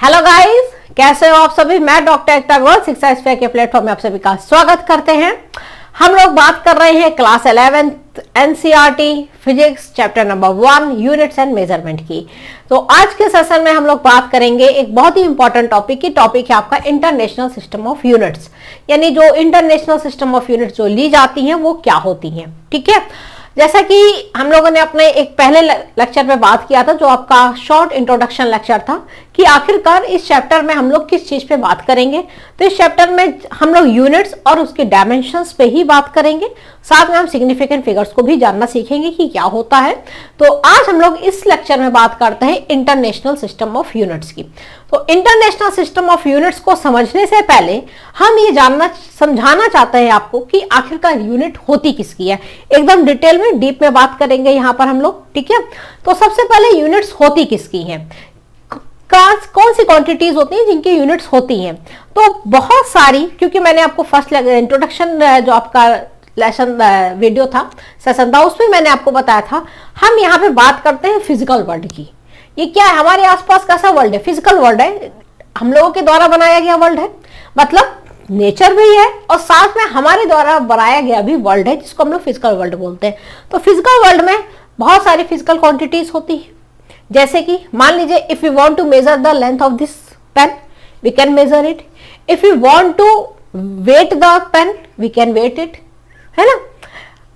Hello guys, कैसे हो आप सभी। मैं डॉक्टर एकता अग्रवाल शिक्षा स्फीयर के प्लेटफॉर्म में आप सभी का स्वागत करते हैं। हम लोग बात कर रहे हैं class 11th NCERT physics chapter number 1 units and measurement की। तो आज के सेशन में हम लोग बात करेंगे एक बहुत ही इंपॉर्टेंट टॉपिक की। टॉपिक है आपका इंटरनेशनल सिस्टम ऑफ यूनिट्स, यानी जो इंटरनेशनल सिस्टम ऑफ यूनिट्स जो ली जाती हैं वो क्या होती हैं। ठीक है, जैसा कि हम लोगों ने अपने एक पहले लेक्चर में बात किया था, जो आपका शॉर्ट इंट्रोडक्शन लेक्चर था, कि आखिरकार इस चैप्टर में हम लोग किस चीज पे बात करेंगे। तो इस चैप्टर में हम लोग यूनिट्स और उसके डायमेंशंस पे ही बात करेंगे, साथ में हम सिग्निफिकेंट फिगर्स को भी जानना सीखेंगे कि क्या होता है। तो आज हम लोग इस लेक्चर में बात करते हैं इंटरनेशनल सिस्टम ऑफ यूनिट्स की। तो इंटरनेशनल सिस्टम ऑफ यूनिट्स को समझने से पहले हम ये समझाना चाहते हैं आपको कि आखिरकार यूनिट होती किसकी है। एकदम डिटेल में डीप में बात करेंगे यहाँ पर हम लोग। ठीक है, तो सबसे पहले यूनिट्स होती किसकी हैं, कौन सी क्वांटिटीज होती हैं जिनकी यूनिट्स होती हैं। तो बहुत सारी, क्योंकि मैंने आपको फर्स्ट इंट्रोडक्शन जो आपका लेसन वीडियो था, सेशन था, उसमें मैंने आपको बताया था हम यहाँ पे बात करते हैं फिजिकल वर्ल्ड की। ये क्या है, हमारे आसपास कैसा वर्ल्ड है, फिजिकल वर्ल्ड है, हम लोगों के द्वारा बनाया गया वर्ल्ड है, मतलब नेचर भी है और साथ में हमारे द्वारा बनाया गया भी वर्ल्ड है, जिसको हम लोग फिजिकल वर्ल्ड बोलते हैं। तो फिजिकल वर्ल्ड में बहुत सारी फिजिकल क्वांटिटीज होती है, जैसे कि मान लीजिए if you want to measure the length of this pen we can measure it, if you want to weigh the pen we can weigh it, है ना।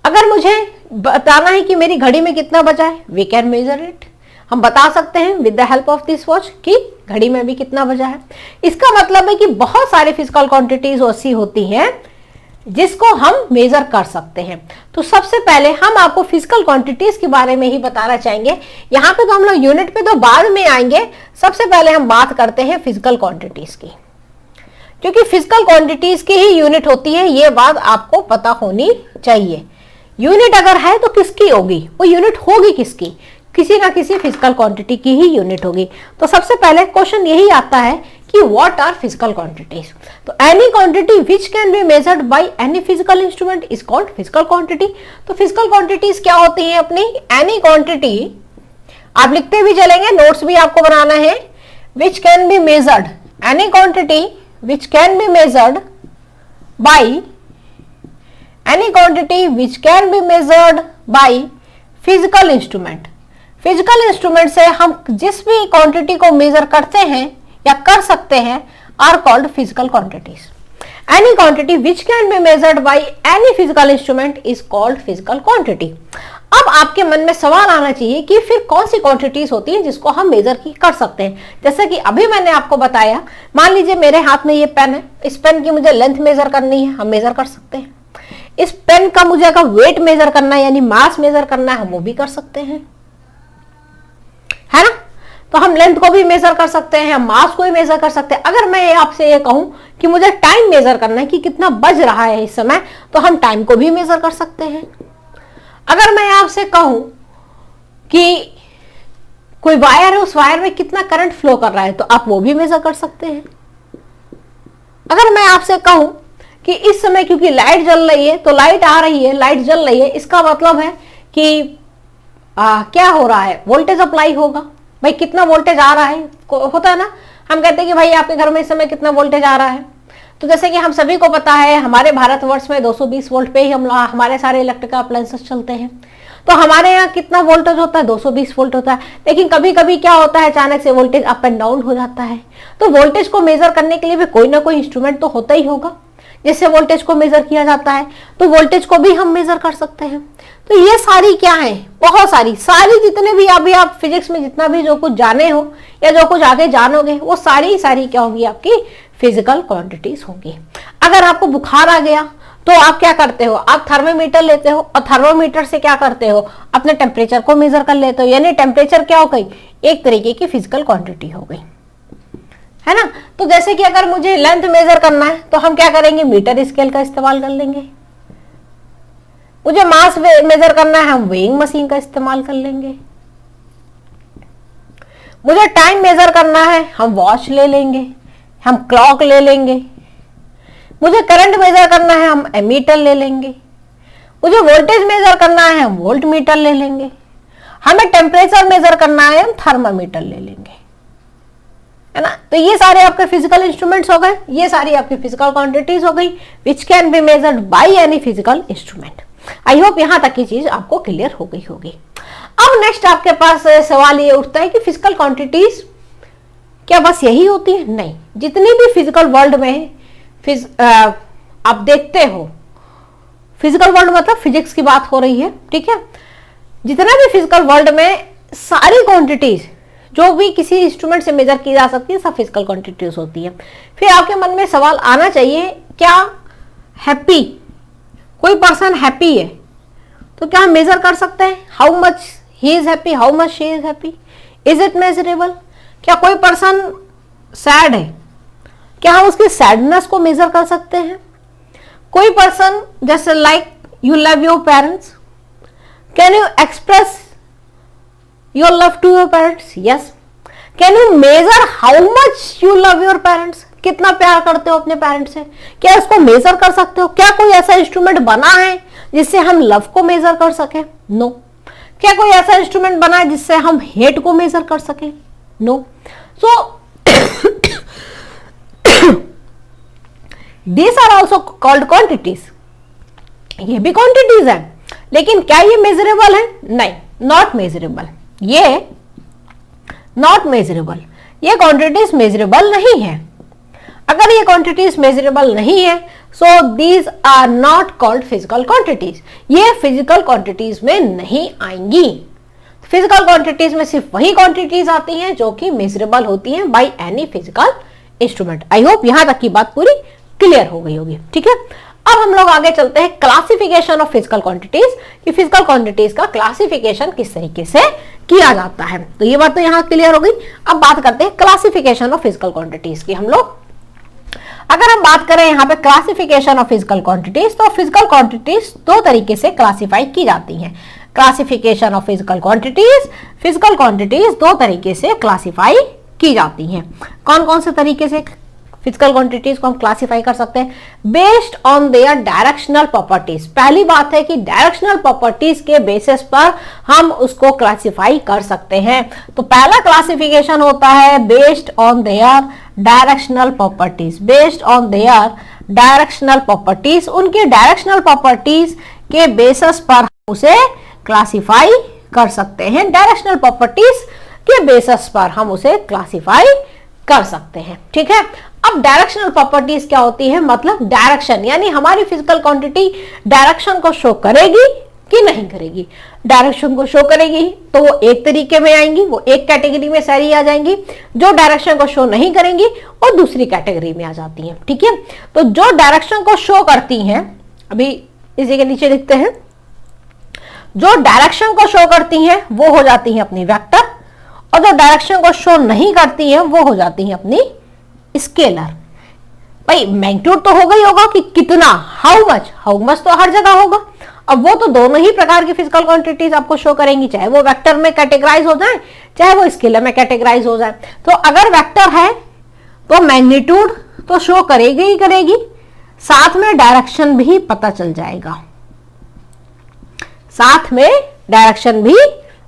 अगर मुझे बताना है कि मेरी घड़ी में कितना बचा है वी कैन मेजर इट, हम बता सकते हैं with the help of this watch कि घड़ी में भी कितना बचा है। इसका मतलब है कि बहुत सारी फिजिकल क्वांटिटीज ऐसी होती हैं जिसको हम मेजर कर सकते हैं। तो सबसे पहले हम आपको फिजिकल क्वांटिटीज के बारे में ही बताना चाहेंगे। यहाँ पे तो हम लोग यूनिट पे तो बाद में आएंगे, सबसे पहले हम बात करते हैं फिजिकल क्वांटिटीज की, क्योंकि फिजिकल क्वांटिटीज की ही यूनिट होती है, ये बात आपको पता होनी चाहिए। यूनिट अगर है तो किसकी होगी, वो यूनिट होगी किसकी, किसी ना किसी फिजिकल क्वांटिटी की ही यूनिट होगी। तो सबसे पहले क्वेश्चन यही आता है कि व्हाट आर फिजिकल क्वांटिटीज। तो any quantity which can be measured by any physical instrument is called physical quantity. तो फिजिकल क्वांटिटीज क्या होती हैं अपनी, एनी क्वांटिटी, आप लिखते भी चलेंगे, नोट्स भी आपको बनाना है, विच can be measured, any quantity which can be measured by, any quantity which can be measured by physical instrument. Physical instrument से हम जिस भी क्वांटिटी को मेजर करते हैं या कर सकते हैं are called physical quantities. Any quantity which can be measured by any physical instrument is called physical quantity. अब आपके मन में सवाल आना चाहिए कि फिर कौन सी क्वांटिटीज होती है जिसको हम मेजर कर सकते हैं। जैसे कि अभी मैंने आपको बताया, मान लीजिए मेरे हाथ में ये पेन है, इस पेन की मुझे लेंथ मेजर करनी है, हम मेजर कर सकते हैं। इस पेन का मुझे अगर वेट मेजर करना है यानी मास मेजर करना है, हम वो भी कर सकते हैं, है ना। तो हम लेंथ को भी मेजर कर सकते हैं, हम मास को भी मेजर कर सकते हैं। अगर मैं आपसे ये कहूं कि मुझे टाइम मेजर करना है कि कितना बज रहा है इस समय, तो हम टाइम को भी मेजर कर सकते हैं। अगर मैं आपसे कहूं कि कोई वायर है, उस वायर में कितना करंट फ्लो कर रहा है, तो आप वो भी मेजर कर सकते हैं। अगर मैं आपसे कहूं कि इस समय क्योंकि लाइट जल रही है, तो लाइट आ रही है, लाइट जल रही है, इसका मतलब है कि क्या हो रहा है, वोल्टेज अप्लाई होगा। भाई कितना वोल्टेज आ रहा है, होता है ना, हम कहते हैं कि भाई आपके घर में इस समय कितना वोल्टेज आ रहा है। तो जैसे कि हम सभी को पता है, हमारे भारतवर्ष में 220 वोल्ट पे ही हमारे सारे इलेक्ट्रिकल अप्लायंसेस चलते हैं। तो हमारे यहाँ कितना वोल्टेज होता है, 220 वोल्ट होता है। लेकिन कभी कभी क्या होता है, अचानक से वोल्टेज अप एंड डाउन हो जाता है। तो वोल्टेज को मेजर करने के लिए भी कोई ना कोई इंस्ट्रूमेंट तो होता ही होगा जिससे वोल्टेज को मेजर किया जाता है। तो वोल्टेज को भी हम मेजर कर सकते हैं। तो ये सारी क्या है, बहुत सारी जितने भी अभी आप फिजिक्स में जितना भी जो कुछ जाने हो या जो कुछ आगे जानोगे, वो सारी क्या होगी, आपकी फिजिकल क्वांटिटीज होंगी। अगर आपको बुखार आ गया तो आप क्या करते हो, आप थर्मोमीटर लेते हो और थर्मोमीटर से क्या करते हो, अपने टेम्परेचर को मेजर कर लेते हो। यानी टेम्परेचर क्या हो गई, एक तरीके की फिजिकल क्वांटिटी हो गई, है ना। तो जैसे कि अगर मुझे लेंथ मेजर करना है तो हम क्या करेंगे, मीटर स्केल का इस्तेमाल कर लेंगे। मुझे मास मेजर करना है, हम वेइंग मशीन का इस्तेमाल कर लेंगे। मुझे टाइम मेजर करना है, हम वॉच ले लेंगे, हम क्लॉक ले लेंगे। मुझे करंट मेजर करना है, हम एमीटर ले लेंगे। मुझे वोल्टेज मेजर करना है, हम वोल्ट मीटर ले लेंगे। हमें टेम्परेचर मेजर करना है, हम थर्मामीटर ले लेंगे। है ना। तो ये सारे आपके फिजिकल इंस्ट्रूमेंट्स हो गए, ये सारी आपकी फिजिकल क्वांटिटीज हो गई विच can be measured by any physical instrument. I hope यहां तक की चीज आपको क्लियर हो गई होगी। अब नेक्स्ट आपके पास सवाल ये उठता है कि फिजिकल क्वांटिटीज क्या बस यही होती है? नहीं, जितनी भी फिजिकल वर्ल्ड में आप देखते हो, फिजिकल वर्ल्ड मतलब फिजिक्स की बात हो रही है, ठीक है। जितना भी फिजिकल वर्ल्ड में सारी क्वांटिटीज जो भी किसी इंस्ट्रूमेंट से मेजर की जा सकती है सब फिजिकल क्वांटिटीज होती है। फिर आपके मन में सवाल आना चाहिए, क्या हैप्पी, कोई पर्सन हैप्पी है तो क्या हम मेजर कर सकते हैं? How much he is happy, how much she is happy, is it measurable? क्या कोई पर्सन सैड है, क्या हम उसकी सैडनेस को मेजर कर सकते हैं? कोई पर्सन जैसे like you love your parents, can you express your love to your parents? Yes. Can you measure how much you love your parents, कितना प्यार करते हो अपने पेरेंट्स से, क्या इसको मेजर कर सकते हो? क्या कोई ऐसा इंस्ट्रूमेंट बना है जिससे हम लव को मेजर कर सके? नो। क्या कोई ऐसा इंस्ट्रूमेंट बना है जिससे हम हेट को मेजर कर सके? No. So these are also called quantities, ये भी क्वांटिटीज है, लेकिन क्या ये मेजरेबल है? नहीं, नॉट मेजरेबल, ये नॉट मेजरेबल, ये क्वांटिटीज मेजरेबल नहीं है। अगर ये क्वांटिटीज मेजरेबल नहीं है so these are not called physical quantities, ये फिजिकल क्वांटिटीज में नहीं आएंगी। फिजिकल क्वांटिटीज में सिर्फ वही क्वांटिटीज आती हैं जो कि मेजरेबल होती हैं bye any physical instrument. I hope यहां तक की बात पूरी क्लियर हो गई होगी, ठीक है। अब हम लोग आगे चलते हैं क्लासिफिकेशन ऑफ फिजिकल क्वांटिटीज, कि फिजिकल क्वांटिटीज का क्लासिफिकेशन किस तरीके से किया जाता है। तो ये बात तो यहां क्लियर हो गई। अब बात करते हैं क्लासिफिकेशन ऑफ फिजिकल क्वांटिटीज की। हम लोग अगर हम बात करें यहाँ पे क्लासिफिकेशन ऑफ फिजिकल क्वांटिटीज, तो फिजिकल क्वांटिटीज दो तरीके से क्लासिफाई की जाती हैं। क्लासिफिकेशन ऑफ फिजिकल क्वांटिटीज दो तरीके से क्लासिफाई की जाती हैं। कौन कौन से तरीके से फिजिकल क्वांटिटीज को हम क्लासिफाई कर सकते हैं? Based on their directional properties. पहली बात है कि डायरेक्शनल प्रॉपर्टीज के बेसिस पर हम उसको क्लासिफाई कर सकते हैं। तो पहला क्लासिफिकेशन होता है based on their directional properties. Based on their directional properties, उनके डायरेक्शनल प्रॉपर्टीज के बेसिस पर हम उसे क्लासिफाई कर सकते हैं। डायरेक्शनल प्रॉपर्टीज के बेसिस पर हम उसे क्लासिफाई कर सकते हैं, ठीक है। अब डायरेक्शनल प्रॉपर्टीज क्या होती है? मतलब डायरेक्शन, यानी हमारी फिजिकल क्वांटिटी डायरेक्शन को शो करेगी कि नहीं करेगी। डायरेक्शन को शो करेगी तो वो एक तरीके में आएंगी, वो एक कैटेगरी में सारी आ जाएंगी। जो डायरेक्शन को शो नहीं करेंगी वो दूसरी कैटेगरी में आ जाती हैं, ठीक है। तो जो डायरेक्शन को शो करती हैं, अभी इसी के नीचे लिखते हैं, जो डायरेक्शन को शो करती हैं वो हो जाती हैं अपनी वेक्टर, और जो डायरेक्शन को शो नहीं करती हैं वो हो जाती हैं अपनी स्केलर। भाई मैग्नीट्यूड तो होगा ही होगा कि कितना, हाउ मच तो हर जगह होगा। अब वो तो दोनों ही प्रकार की फिजिकल क्वांटिटीज आपको शो करेंगी, चाहे वो वेक्टर में कैटेगराइज हो जाए चाहे वो स्केलर में कैटेगराइज हो जाए। तो अगर वेक्टर है तो मैग्नीट्यूड तो शो करेगी ही करेगी, साथ में डायरेक्शन भी पता चल जाएगा, साथ में डायरेक्शन भी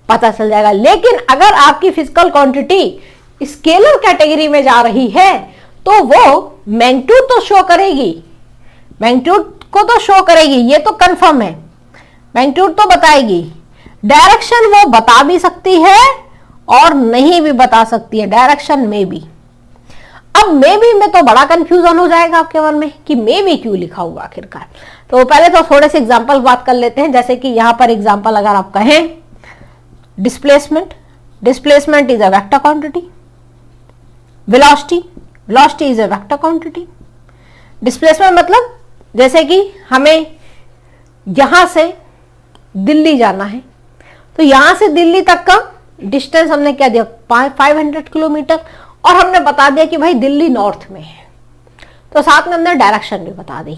पता चल जाएगा। लेकिन अगर आपकी फिजिकल क्वांटिटी स्केलर कैटेगरी में जा रही है तो वो मैग्नीट्यूड तो शो करेगी, मैग्नीट्यूड को तो शो करेगी, ये तो कंफर्म है, मैग्नीट्यूड तो बताएगी। डायरेक्शन वो बता भी सकती है और नहीं भी बता सकती है, डायरेक्शन में भी। अब मे बी में तो बड़ा कंफ्यूजन हो जाएगा आपके मन में कि मे बी क्यों लिखा हुआ आखिरकार। तो पहले तो थोड़े से एग्जांपल बात कर लेते हैं। जैसे कि यहां पर एग्जांपल अगर आप कहें, displacement is a vector quantity, velocity is a vector quantity. Displacement मतलब जैसे कि हमें यहां से दिल्ली जाना है, तो यहां से दिल्ली तक का डिस्टेंस हमने क्या दिया, 500 किलोमीटर, और हमने बता दिया कि भाई दिल्ली नॉर्थ में है, तो साथ में हमने डायरेक्शन भी बता दी।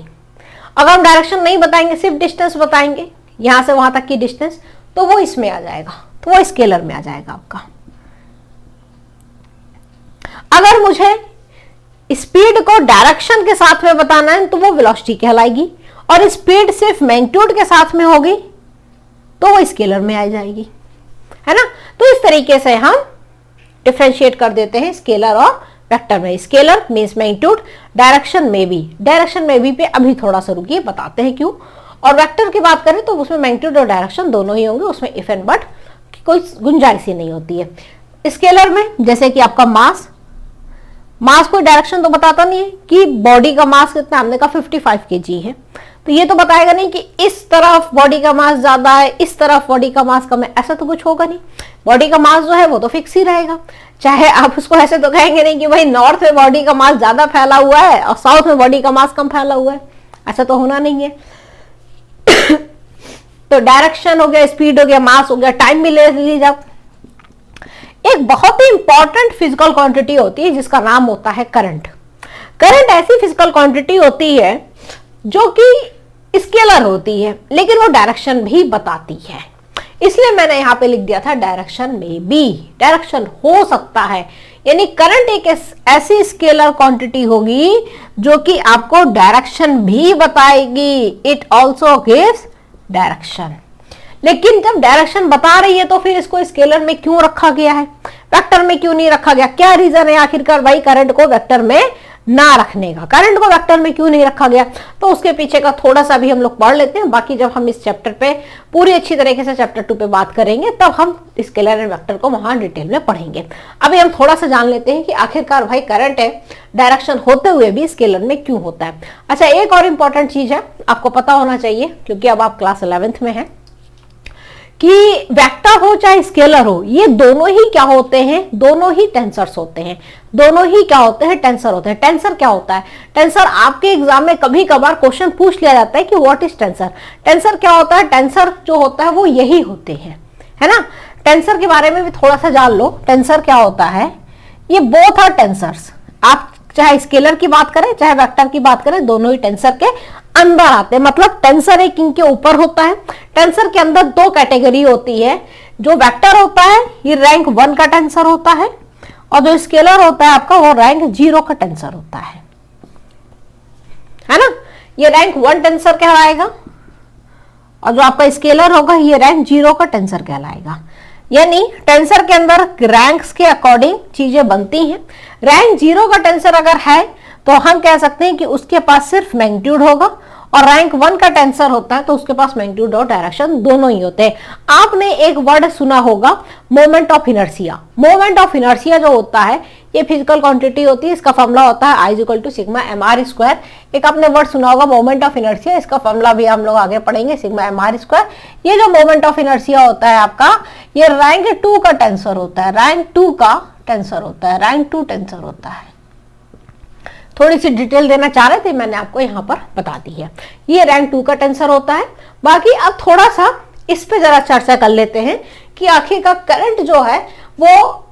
अगर हम डायरेक्शन नहीं बताएंगे, सिर्फ डिस्टेंस बताएंगे यहां से वहां तक की डिस्टेंस, तो वो इसमें आ जाएगा, तो वो स्केलर में आ जाएगा आपका। अगर मुझे स्पीड को डायरेक्शन के साथ में बताना है तो वो वेलोसिटी कहलाएगी, और स्पीड सिर्फ मैग्नीट्यूड के साथ में होगी तो वो स्केलर में आ जाएगी, है ना। तो इस तरीके से हम डिफरेंशिएट कर देते हैं स्केलर और वेक्टर में स्केलर मीन्स मैग्नीट्यूड, डायरेक्शन में भी, डायरेक्शन में भी पे अभी थोड़ा सा रुकिए, बताते हैं क्यों। और वेक्टर की बात करें तो उसमें मैग्नीट्यूड और डायरेक्शन दोनों ही होंगे, उसमें इफ एंड बट की कोई गुंजाइश ही नहीं होती है। स्केलर में जैसे कि आपका मास, मास कोई डायरेक्शन तो बताता नहीं है कि बॉडी का मास कितना, हमने कहा 55 kg है, तो ये तो बताएगा नहीं कि इस तरफ बॉडी का मास ज्यादा है, इस तरफ बॉडी का मास कम है, ऐसा तो कुछ होगा नहीं। बॉडी का मास जो है वो तो फिक्स ही रहेगा, चाहे आप उसको ऐसे तो कहेंगे नहीं कि भाई नॉर्थ में बॉडी का मास ज्यादा फैला हुआ है और साउथ में बॉडी का मास कम फैला हुआ है, ऐसा तो होना नहीं है। तो डायरेक्शन हो गया, स्पीड हो गया, मास हो गया, टाइम भी ले लीजिए आप। एक बहुत ही इंपॉर्टेंट फिजिकल क्वांटिटी होती है जिसका नाम होता है करंट। करंट ऐसी फिजिकल क्वांटिटी होती है जो कि स्केलर होती है लेकिन वो डायरेक्शन भी बताती है, इसलिए मैंने यहां पे लिख दिया था डायरेक्शन में भी, डायरेक्शन हो सकता है। यानी करंट एक ऐसी स्केलर क्वांटिटी होगी जो कि आपको डायरेक्शन भी बताएगी, इट ऑल्सो गिव्स डायरेक्शन। लेकिन जब डायरेक्शन बता रही है तो फिर इसको स्केलर में क्यों रखा गया है, वेक्टर में क्यों नहीं रखा गया, क्या रीजन है आखिरकार भाई करंट को वेक्टर में ना रखने का, करंट को वेक्टर में क्यों नहीं रखा गया, तो उसके पीछे का थोड़ा सा भी हम लोग पढ़ लेते हैं। बाकी जब हम इस चैप्टर पे पूरी अच्छी तरीके से चैप्टर 2 पे बात करेंगे तब हम स्केलर एंड वेक्टर को वहां डिटेल में पढ़ेंगे। अभी हम थोड़ा सा जान लेते हैं कि आखिरकार भाई करंट है डायरेक्शन होते हुए भी स्केलर में क्यों होता है। अच्छा, एक और इंपॉर्टेंट चीज है आपको पता होना चाहिए क्योंकि अब आप क्लास 11th में हैं कि वेक्टर हो चाहे स्केलर हो, ये दोनों ही क्या होते हैं, दोनों ही टेंसर्स होते हैं, दोनों ही क्या होते हैं, टेंसर होते हैं। टेंसर क्या होता है, टेंसर आपके एग्जाम में कभी कभार क्वेश्चन पूछ लिया जाता है कि व्हाट इज टेंसर। टेंसर क्या होता है, टेंसर जो होता है वो यही होते हैं, है ना। टेंसर के बारे में भी थोड़ा सा जान लो, टेंसर क्या होता है, ये बोथ आर टेंसर्स। आप चाहे स्केलर की बात करें चाहे वेक्टर की बात करें, दोनों ही टेंसर के अंदर आते हैं, मतलब टेंसर एक इनके ऊपर होता है। टेंसर के अंदर दो कैटेगरी होती है, जो वेक्टर होता है ये रैंक 1 का टेंसर होता है और जो स्केलर होता है आपका वो रैंक 0 का टेंसर होता है ना। ये रैंक 1 टेंसर कहलाएगा और जो आपका स्केलर होगा ये रैंक 0 का टेंसर कहलाएगा। यानी टेंसर के अंदर रैंक्स के अकॉर्डिंग चीजें बनती हैं। रैंक 0 का टेंसर अगर है तो हम कह सकते हैं कि उसके पास सिर्फ मैग्नीट्यूड होगा, और रैंक 1 का टेंसर होता है तो उसके पास मैग्नीट्यूड और डायरेक्शन दोनों ही होते हैं। आपने एक वर्ड सुना होगा moment of inertia. Moment of inertia जो होता है ये फिजिकल क्वांटिटी होती है, इसका फॉर्मूला होता है I = सिग्मा mr²। एक आपने वर्ड सुना होगा मोमेंट ऑफ इनर्शिया, इसका फॉर्मूला भी हम लोग आगे पढ़ेंगे, सिग्मा mr²। ये जो मोमेंट ऑफ इनर्शिया होता है आपका, ये रैंक 2 का टेंसर होता है, रैंक 2 का टेंसर होता है, रैंक 2 टेंसर होता है। थोड़ी सी डिटेल देना चाह रहे थे, मैंने आपको यहाँ पर बता दी है। ये रैंक 2 का टेंसर होता है। बाकी अब थोड़ा सा इस पे जरा चर्चा कर लेते हैं कि आखिर का करंट जो है वो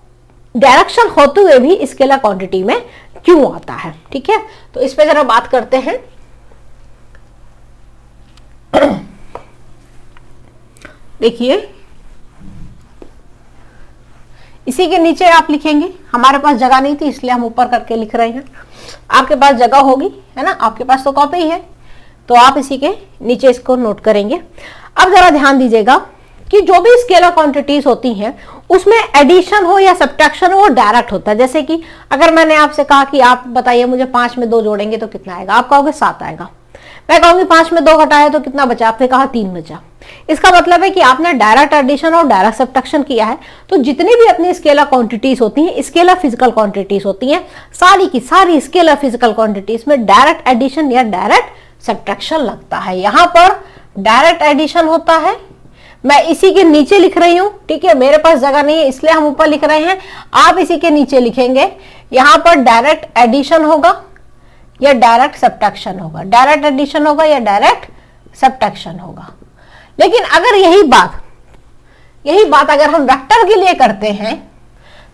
डायरेक्शन होते हुए भी स्केलर क्वांटिटी में क्यों आता है। ठीक है, तो इस पे जरा बात करते हैं। देखिए इसी के नीचे आप लिखेंगे, हमारे पास जगह नहीं थी इसलिए हम ऊपर करके लिख रहे हैं, आपके पास जगह होगी, है ना, आपके पास तो कॉपी है तो आप इसी के नीचे इसको नोट करेंगे। अब जरा ध्यान दीजिएगा कि जो भी स्केलर क्वांटिटीज होती हैं उसमें एडिशन हो या सब्ट्रैक्शन हो वो डायरेक्ट होता है। जैसे कि अगर मैंने आपसे कहा कि आप बताइए मुझे 5 में 2 जोड़ेंगे तो कितना आएगा, आप कहोगे 7 आएगा। मैं कहूंगी 5 में 2 घटाया तो कितना बचा, आपने कहा 3 बचा। इसका मतलब है कि आपने डायरेक्ट एडिशन और डायरेक्ट सब्ट्रैक्शन किया है। तो जितनी भी अपनी स्केलर क्वांटिटीज होती हैं, स्केलर फिजिकल क्वांटिटीज होती हैं, सारी की सारी स्केलर फिजिकल क्वांटिटीज में डायरेक्ट एडिशन या डायरेक्ट सब्ट्रैक्शन लगता है। यहां पर डायरेक्ट एडिशन होता है, मैं इसी के नीचे लिख रही हूं, ठीक है, मेरे पास जगह नहीं है इसलिए हम ऊपर लिख रहे हैं, आप इसी के नीचे लिखेंगे। यहां पर डायरेक्ट एडिशन होगा या डायरेक्ट सब्ट्रैक्शन होगा, डायरेक्ट एडिशन होगा या डायरेक्ट सब्ट्रैक्शन होगा। लेकिन अगर यही बात अगर हम वेक्टर के लिए करते हैं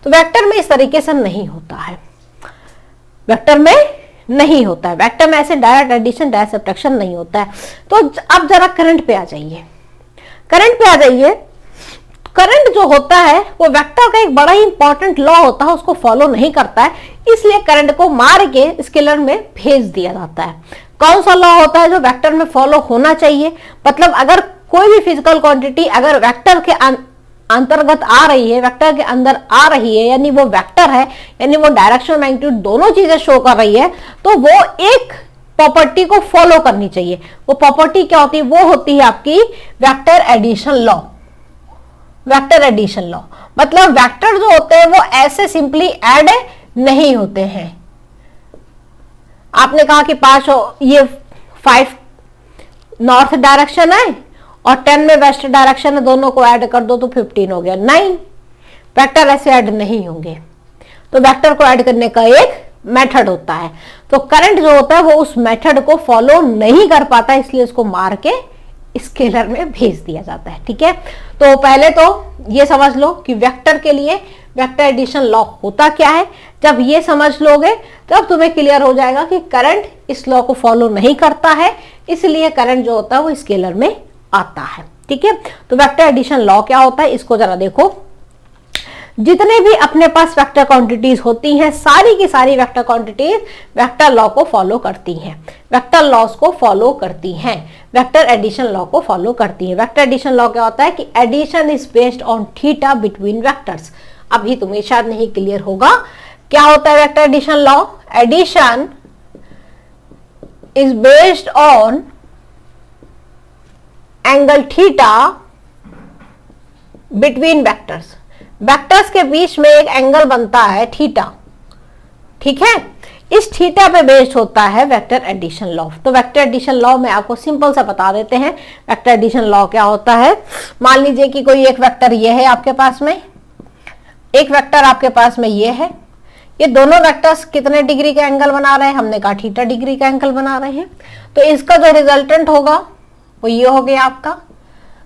तो वेक्टर में इस तरीके से नहीं होता है, वेक्टर में नहीं होता है, वेक्टर में ऐसे डायरेक्ट एडिशन डायरेक्ट सब्ट्रैक्शन नहीं होता है। तो अब जरा करंट पे आ जाइए, करंट पे आ जाइए। करंट जो होता है वो वेक्टर का एक बड़ा ही इंपॉर्टेंट लॉ होता है, उसको फॉलो नहीं करता है, इसलिए करंट को मार के स्केलर में भेज दिया जाता है। कौन सा लॉ होता है जो वेक्टर में फॉलो होना चाहिए, मतलब अगर कोई भी फिजिकल क्वांटिटी अगर वेक्टर के अंतर्गत आ रही है, वेक्टर के अंदर आ रही है, यानी वो वेक्टर है, यानी वो डायरेक्शन मैग्नीट्यूड दोनों चीजें शो कर रही है, तो वो एक प्रॉपर्टी को फॉलो करनी चाहिए। वो प्रॉपर्टी क्या होती है? वो होती है आपकी vector addition law. Vector addition law मतलब वेक्टर जो होते हैं वो ऐसे सिंपली ऐड नहीं होते हैं। आपने कहा कि 5 ये 5 नॉर्थ डायरेक्शन है और 10 में वेस्ट डायरेक्शन है, दोनों को ऐड कर दो तो 15 हो गया। नहीं, वेक्टर ऐसे ऐड नहीं होंगे। तो वेक्टर को ऐड करने का एक मेथड होता है। तो करंट जो होता है वो उस मेथड को फॉलो नहीं कर पाता, इसलिए उसको मार के स्केलर में भेज दिया जाता है। ठीक है, तो पहले तो ये समझ लो कि वेक्टर के लिए वेक्टर एडिशन लॉ होता क्या है। जब ये समझ लोगे तब तुम्हें क्लियर हो जाएगा कि करंट इस लॉ को फॉलो नहीं करता है, इसलिए करंट जो होता है वो स्केलर में आता है। ठीक है, तो वेक्टर एडिशन लॉ क्या होता है इसको जरा देखो। जितने भी अपने पास वेक्टर क्वांटिटीज होती हैं, सारी की सारी वेक्टर क्वांटिटीज वेक्टर लॉ को फॉलो करती हैं, वेक्टर लॉस को फॉलो करती हैं, वेक्टर एडिशन लॉ को फॉलो करती हैं। वेक्टर एडिशन लॉ क्या होता है कि addition is based on theta between vectors. अभी तुम्हें शायद नहीं क्लियर होगा क्या होता है vector addition law. Addition is based on angle theta between vectors. Vectors के बीच में एक एंगल बनता है थीटा। ठीक है, इस थीटा पे बेस्ड होता है वेक्टर एडिशन लॉ। तो वेक्टर एडिशन लॉ में आपको सिंपल सा बता देते हैं वेक्टर एडिशन लॉ क्या होता है। मान लीजिए कि कोई एक वेक्टर ये है आपके पास में, एक वेक्टर आपके पास में ये है। ये दोनों वेक्टर्स कितने डिग्री का एंगल बना रहे हैं? हमने कहा थीटा डिग्री का एंगल बना रहे हैं। तो इसका जो रिजल्टेंट होगा वो ये हो गया आपका।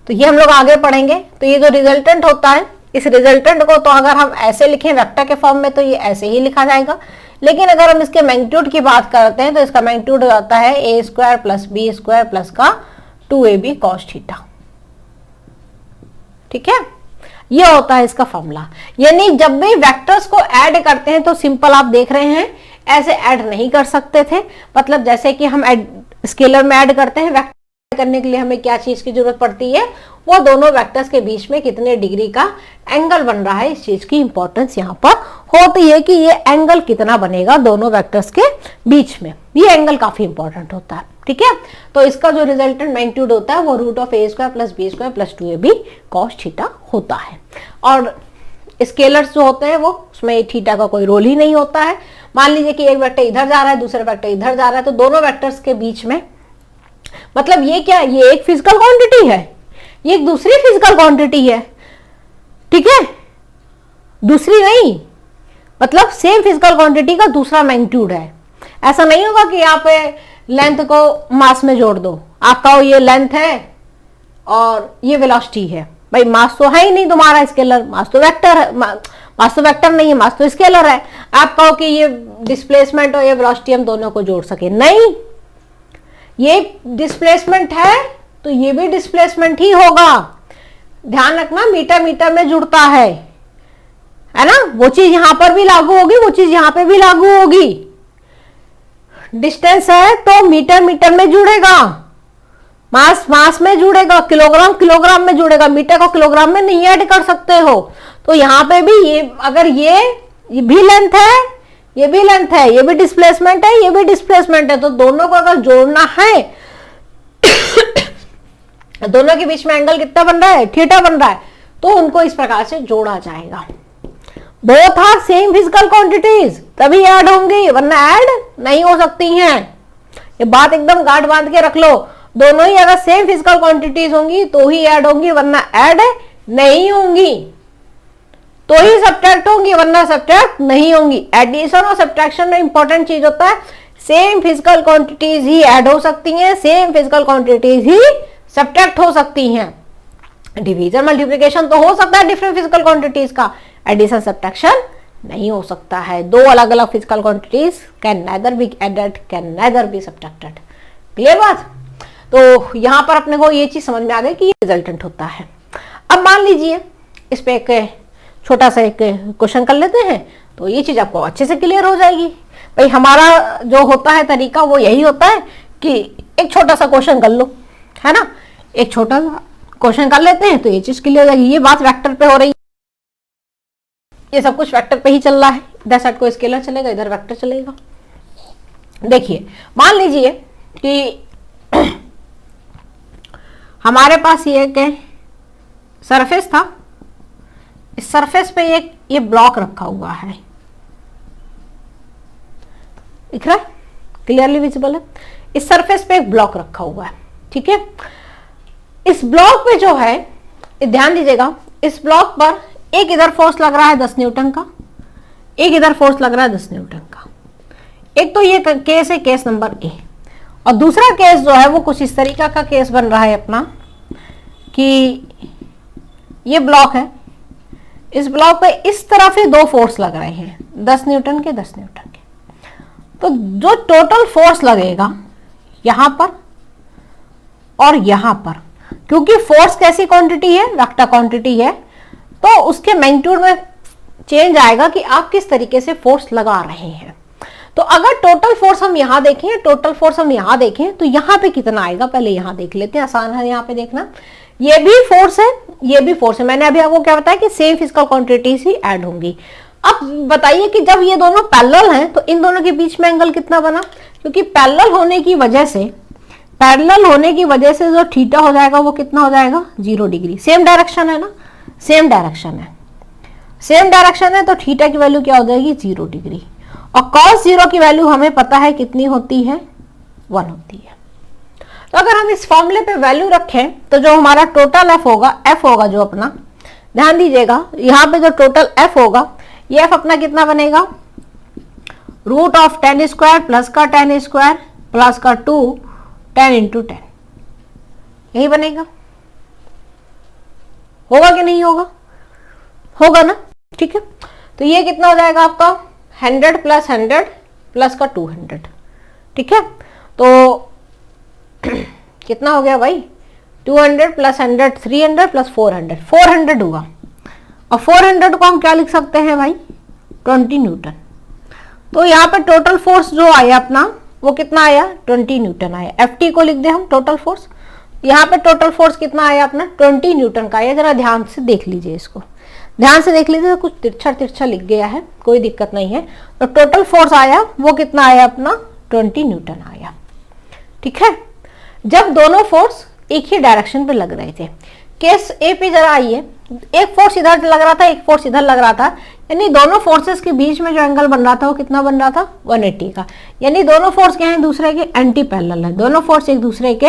तो ये हम लोग आगे पढ़ेंगे। तो ये जो रिजल्टेंट होता है, इस रिजल्टेंट को तो अगर हम ऐसे लिखें वेक्टर के फॉर्म में तो ये ऐसे ही लिखा जाएगा, लेकिन अगर हम इसके मैग्नीट्यूड की बात करते हैं तो इसका मैग्नीट्यूड आता है a square plus B square plus का 2ab cos थीटा। ठीक है, ये होता है इसका फॉर्मूला। यानी जब भी वेक्टर्स को ऐड करते हैं तो सिंपल आप देख रहे हैं ऐसे ऐड नहीं कर सकते थे। मतलब जैसे कि हम स्केलर में ऐड करते हैं, वेक्टर करने के लिए हमें क्या चीज की जरूरत पड़ती है? वो दोनों वेक्टर्स के बीच में कितने डिग्री का एंगल बन रहा है, इस चीज की इंपॉर्टेंस यहाँ पर होती है कि ये एंगल कितना बनेगा दोनों वेक्टर्स के बीच में। ये एंगल काफी इंपॉर्टेंट होता है। ठीक है, तो इसका जो रिजल्टेंट मैग्नीट्यूड होता है वो root of a square plus B square plus 2ab cos theta होता है। और स्केलर्स जो होते हैं वो उसमें थीटा का कोई रोल ही नहीं होता है। मान लीजिए कि एक वेक्टर इधर जा रहा है, दूसरा वेक्टर इधर जा रहा है, तो दोनों वेक्टर्स के बीच में, मतलब ये क्या, ये एक फिजिकल क्वांटिटी है, ये एक दूसरी फिजिकल क्वांटिटी है। ठीक है, दूसरी नहीं, मतलब सेम फिजिकल क्वांटिटी का दूसरा मैग्नीट्यूड है। ऐसा नहीं होगा कि आप लेंथ को मास में जोड़ दो, आप कहो ये लेंथ है और ये वेलोसिटी है। भाई मास तो है ही नहीं तुम्हारा, स्केलर। मास तो वेक्टर है, मास तो वेक्टर नहीं है, मास तो स्केलर है। आप कहो कि ये डिस्प्लेसमेंट और ये वेलोसिटी हम दोनों को जोड़ सके, नहीं। ये डिस्प्लेसमेंट है तो ये भी डिस्प्लेसमेंट ही होगा। ध्यान रखना, मीटर मीटर में जुड़ता है ना। वो चीज यहां पर भी लागू होगी, वो चीज यहां पे भी लागू होगी। डिस्टेंस है तो मीटर मीटर में जुड़ेगा, मास मास में जुड़ेगा, किलोग्राम किलोग्राम में जुड़ेगा। मीटर को किलोग्राम में नहीं ऐड कर सकते हो। तो यहां पे भी ये, अगर ये भी लेंथ है, ये भी लेंथ है, ये भी डिस्प्लेसमेंट है, ये भी डिस्प्लेसमेंट है, तो दोनों को अगर जोड़ना है दोनों के बीच में एंगल कितना बन रहा है? थीटा बन रहा है। तो उनको इस प्रकार से जोड़ा जाएगा। Both are same physical quantities, तभी ऐड होंगी, वरना ऐड नहीं हो सकती हैं। ये बात एकदम गांठ बांध के रख लो। दोनों ही अगर सेम फिजिकल क्वांटिटीज होंगी तो ही ऐड होंगी, वरना ऐड नहीं होंगी। तो ही सब्ट्रैक्ट होंगी, वरना सब्ट्रैक्ट नहीं होंगी। एडिशन और सब्ट्रैक्शन में इंपॉर्टेंट चीज होता है सेम फिजिकल क्वांटिटीज ही ऐड हो सकती हैं, सेम फिजिकल क्वांटिटीज ही सब्ट्रैक्ट हो सकती हैं। डिवीजन मल्टीप्लिकेशन तो हो सकता है डिफरेंट फिजिकल क्वांटिटीज का, एडिशन सब्ट्रैक्शन नहीं हो सकता है। दो अलग अलग physical quantities can neither be added, can neither be subtracted. Clear बात? तो यहां पर अपने को ये चीज समझ में आ गई कि ये रिजल्टेंट होता है। अब मान लीजिए इस पे एक छोटा सा एक क्वेश्चन कर लेते हैं, तो ये चीज आपको अच्छे से क्लियर हो जाएगी। भाई हमारा जो होता है तरीका वो यही होता है कि एक छोटा सा क्वेश्चन कर लो, है ना। एक छोटा सा क्वेश्चन कर लेते हैं तो ये चीज क्लियर हो जाएगी। ये बात वेक्टर पे हो रही है, ये सब कुछ वेक्टर पे ही चल रहा है। इधर साइड को स्केलर चलेगा, इधर वेक्टर चलेगा। देखिए मान लीजिए कि हमारे पास ये एक सरफेस था, इस सरफेस पे एक ये ब्लॉक रखा हुआ है, दिख रहा है, क्लियरली विजिबल है। इस सरफेस पे एक ब्लॉक रखा हुआ है, ठीक है। इस ब्लॉक पे जो है, ध्यान दीजिएगा, इस ब्लॉक पर एक इधर फोर्स लग रहा है 10 न्यूटन का, एक इधर फोर्स लग रहा है 10 न्यूटन का। एक तो ये केस है, केस नंबर ए। और दूसरा केस जो है वो कुछ इस तरीका का केस बन रहा है अपना कि ये ब्लॉक है, इस ब्लॉक पे इस तरफ ही दो फोर्स लग रहे हैं, 10 न्यूटन के 10 न्यूटन के। तो जो टोटल फोर्स लगेगा यहां पर और यहां पर, क्योंकि फोर्स कैसी क्वांटिटी है, वेक्टर क्वांटिटी है, तो उसके मैग्नीट्यूड में चेंज आएगा कि आप किस तरीके से फोर्स लगा रहे हैं। तो अगर टोटल फोर्स हम यहां देखें, टोटल फोर्स हम यहां देखें तो यहां पे कितना आएगा, पहले यहां देख लेते हैं, आसान है यहां पे देखना। ये भी फोर्स है, ये भी फोर्स है। मैंने अभी आपको क्या बताया कि सेम फिजिकल क्वांटिटीज ही ऐड होंगी। अब बताइए कि जब ये दोनों पैरेलल हैं तो इन दोनों के बीच में एंगल कितना बना, क्योंकि पैरेलल होने की वजह से जो थीटा हो जाएगा वो कितना हो जाएगा, 0 डिग्री। सेम डायरेक्शन है ना, सेम डायरेक्शन है तो थीटा की वैल्यू क्या हो जाएगी, 0 डिग्री। और cos 0 की वैल्यू हमें पता है कितनी होती है, 1 होती है। तो अगर हम इस फॉर्मूले पे वैल्यू रखें तो जो हमारा टोटल f होगा जो अपना, ध्यान दीजिएगा यहां पे जो टोटल f होगा, ये f अपना कितना बनेगा, रूट ऑफ 10 स्क्वायर प्लस का 10 स्क्वायर प्लस का 2 10 इंटू 10, यही बनेगा। होगा कि नहीं होगा, होगा ना, ठीक है। तो ये कितना हो जाएगा आपका 100 प्लस 100 प्लस का 200, ठीक है। तो कितना हो गया भाई, 200 प्लस 100 300 प्लस 400 हुआ। और 400 को हम क्या लिख सकते हैं भाई, 20 न्यूटन। तो यहाँ पे टोटल फोर्स जो आया अपना वो कितना आया, 20 न्यूटन आया। FT को लिख दे हम टोटल फोर्स, यहाँ पे टोटल फोर्स कितना आया अपना, 20 न्यूटन का आया। जरा ध्यान से देख लीजिए, इसको ध्यान से देख लीजिए, तो कुछ तिरछा लिख गया है, कोई दिक्कत नहीं है। तो टोटल फोर्स आया वो कितना आया अपना, 20 न्यूटन आया, ठीक है। जब दोनों फोर्स एक ही डायरेक्शन पे लग रहे थे, केस ए पे जरा आइए, एक फोर्स इधर लग रहा था, एक फोर्स इधर लग रहा था, यानी दोनों फोर्सेस के बीच में जो एंगल बन रहा था वो कितना बन रहा था, 180 का। यानी दोनों फोर्स क्या है, दूसरे के एंटी पैरेलल है, दोनों फोर्स एक दूसरे के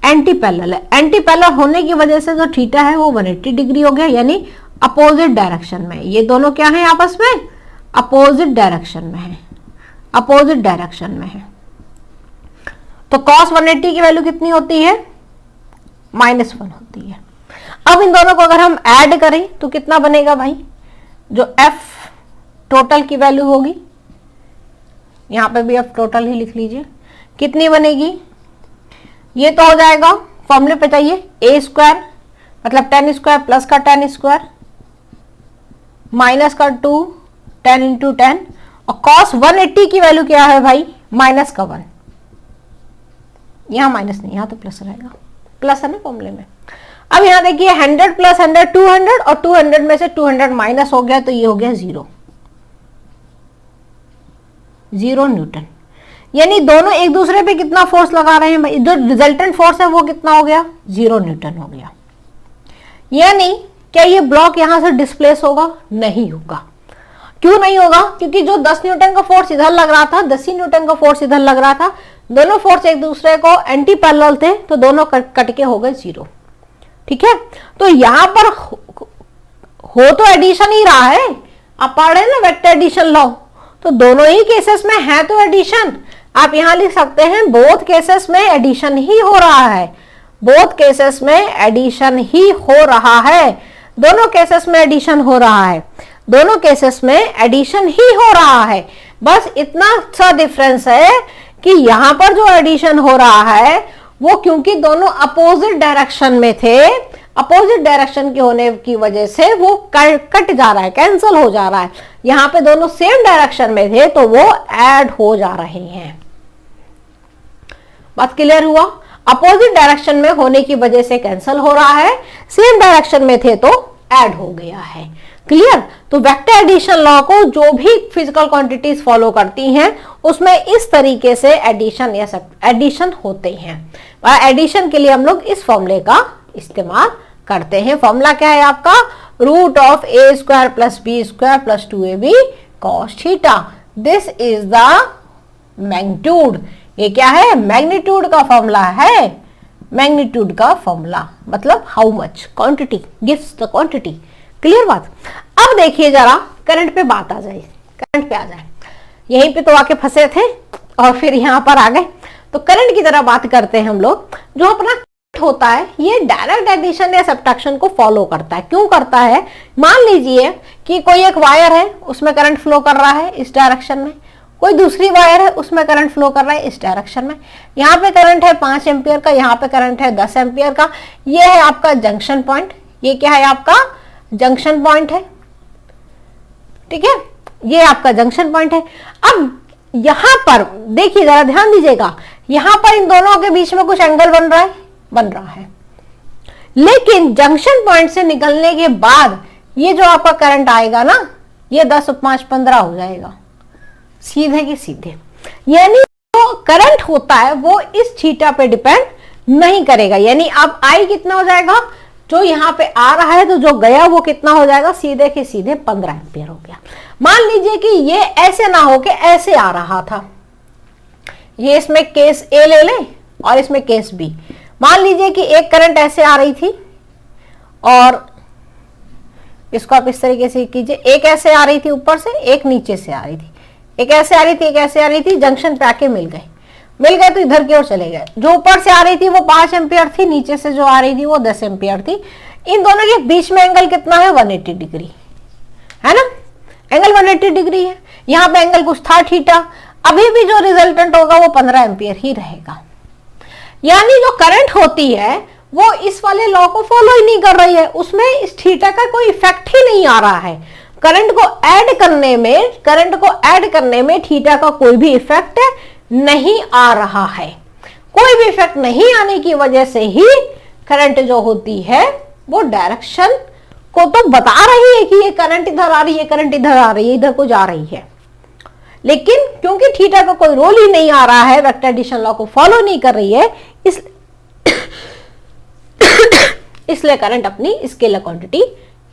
एंटी पैरेलल है। एंटी पैरेलल होने की वजह से जो थीटा है वो 180 डिग्री हो गया, यानी अपोजिट डायरेक्शन में। ये दोनों क्या है आपस में, अपोजिट डायरेक्शन में है, अपोजिट डायरेक्शन में है। तो cos 180 की वैल्यू कितनी होती है, -1 होती है। अब इन दोनों को अगर हम ऐड करें तो कितना बनेगा भाई, जो f टोटल की वैल्यू होगी, यहां पे भी f टोटल ही लिख लीजिए, कितनी बनेगी, ये तो हो जाएगा, फॉर्मूले पे चाहिए, a स्क्वायर मतलब 10 स्क्वायर प्लस का 10 स्क्वायर माइनस का 2 10 इंटू 10, और cos 180 की वैल्यू क्या है भाई, माइनस का 1। यहां माइनस नहीं, यहां तो प्लस रहेगा, प्लस है ना फॉर्मूले में। अब यहां देखिए 100 प्लस 100 200, और 200 में से 200 माइनस हो गया तो ये हो गया 0 न्यूटन। यानी दोनों एक दूसरे पे कितना फोर्स लगा रहे हैं भाई, जो रिजल्टेंट फोर्स है वो कितना हो गया, 0 न्यूटन हो गया। यानी क्या ये ब्लॉक यहां से डिस्प्लेस होगा, नहीं होगा। क्यों नहीं होगा, क्योंकि जो 10 न्यूटन का फोर्स इधर लग रहा था, 10 न्यूटन का फोर्स इधर लग रहा था, दोनों फोर्स एक दूसरे को एंटी पैरेलल थे, तो दोनों कट के हो गए 0, ठीक है। तो यहां पर हो तो एडिशन ही रहा है, आप पढ़ रहे हैं ना वेक्टर एडिशन लॉ, तो दोनों ही केसेस में है तो एडिशन। आप यहां लिख सकते हैं बोथ केसेस में एडिशन ही हो रहा है, बोथ केसेस में एडिशन ही हो रहा है, दोनों केसेस में एडिशन हो रहा है, दोनों केसेस में एडिशन ही हो रहा है। बस इतना सा डिफरेंस है कि यहां पर जो एडिशन हो रहा है वो क्योंकि दोनों अपोजिट डायरेक्शन में थे, अपोजिट डायरेक्शन के होने की वजह से वो कट जा रहा है, कैंसिल हो जा रहा है। यहां पे दोनों सेम डायरेक्शन में थे तो वो ऐड हो जा रहे हैं। बात क्लियर हुआ। अपोजिट डायरेक्शन में होने की वजह से कैंसिल हो रहा है, सेम डायरेक्शन में थे तो ऐड हो गया है। क्लियर? तो वेक्टर एडिशन लॉ को जो भी फिजिकल क्वांटिटीज फॉलो करती हैं उसमें इस तरीके से एडिशन या एडिशन होते हैं। एडिशन के लिए हम लोग इस फॉर्मूले का इस्तेमाल करते हैं। फॉर्मूला क्या है आपका? Root of A square plus B square plus 2ab cos theta. This is the magnitude. ये क्या है? मैग्नीट्यूड का फॉर्मूला है। मैग्नीट्यूड का फॉर्मूला मतलब how much, quantity, gives the quantity. Clear बात? अब देखिए जरा करंट पे बात आ जाए, करंट पे आ जाए। यहीं पे तो आके फंसे थे और फिर यहां पर आ गए। तो करंट की तरह बात करते हैं हम लोग। जो अपना होता है ये डायरेक्ट एडिशन या सब्ट्रैक्शन को फॉलो करता है। क्यों करता है? मान लीजिए कि कोई एक वायर है, उसमें करंट फ्लो कर रहा है इस डायरेक्शन में, कोई दूसरी वायर है उसमें करंट फ्लो कर रहा है इस डायरेक्शन में। यहाँ पे करंट है 5 एम्पियर का, यहाँ पे करंट है 10 एम्पियर का। ये है आपका जंक्शन पॉइंट। ये क्या है? आपका जंक्शन पॉइंट है। ठीक है, ये आपका जंक्शन पॉइंट है। अब यहां पर देखिए, जरा ध्यान दीजिएगा, यहां पर इन दोनों के बीच में कुछ एंगल बन रहा है, लेकिन जंक्शन पॉइंट से निकलने के बाद ये जो आपका करंट आएगा ना, ये 10 + 5 = 15 हो जाएगा, सीधे की सीधे। यानी जो करंट होता है वो इस थीटा पे डिपेंड नहीं करेगा। यानी अब आई कितना हो जाएगा? जो यहां पे आ रहा है तो जो गया वो कितना हो जाएगा? सीधे के सीधे 15 एम्पियर हो गया। मान लीजिए कि ये ऐसे ना हो के ऐसे आ रहा था, ये इसमें केस ए ले लें और इसमें केस बी। मान लीजिए कि एक करंट ऐसे आ रही थी और इसको आप इस तरीके से कीजिए, एक ऐसे आ रही थी ऊपर से, एक नीचे से आ रही थी, एक ऐसे आ रही थी, एक ऐसे आ रही थी, जंक्शन पे आके मिल गए तो इधर की ओर चले गए। जो ऊपर से आ रही थी वो 5 एम्पियर थी, नीचे से जो आ रही थी वो 10 एम्पियर थी। इन दोनों के बीच में एंगल कितना है? 180 डिग्री है ना, एंगल 180 डिग्री है। यहाँ पे एंगल कुछ था थीटा। अभी भी जो रिजल्टेंट होगा वो 15 एम्पियर ही रहेगा। यानी जो करंट होती है वो इस वाले लॉ को फॉलो ही नहीं कर रही है, उसमें इस थीटा का कोई इफेक्ट ही नहीं आ रहा है। करंट को ऐड करने में थीटा का कोई भी इफेक्ट नहीं आ रहा है। कोई भी इफेक्ट नहीं आने की वजह से ही करंट जो होती है वो डायरेक्शन को तो बता रही है कि ये करंट इधर आ रही है, करंट इधर आ रही है, इधर को जा रही है, लेकिन क्योंकि थीटा का कोई रोल ही नहीं आ रहा है, वेक्टर एडिशन लॉ को फॉलो नहीं कर रही है, इसलिए करंट अपनी स्केलर क्वांटिटी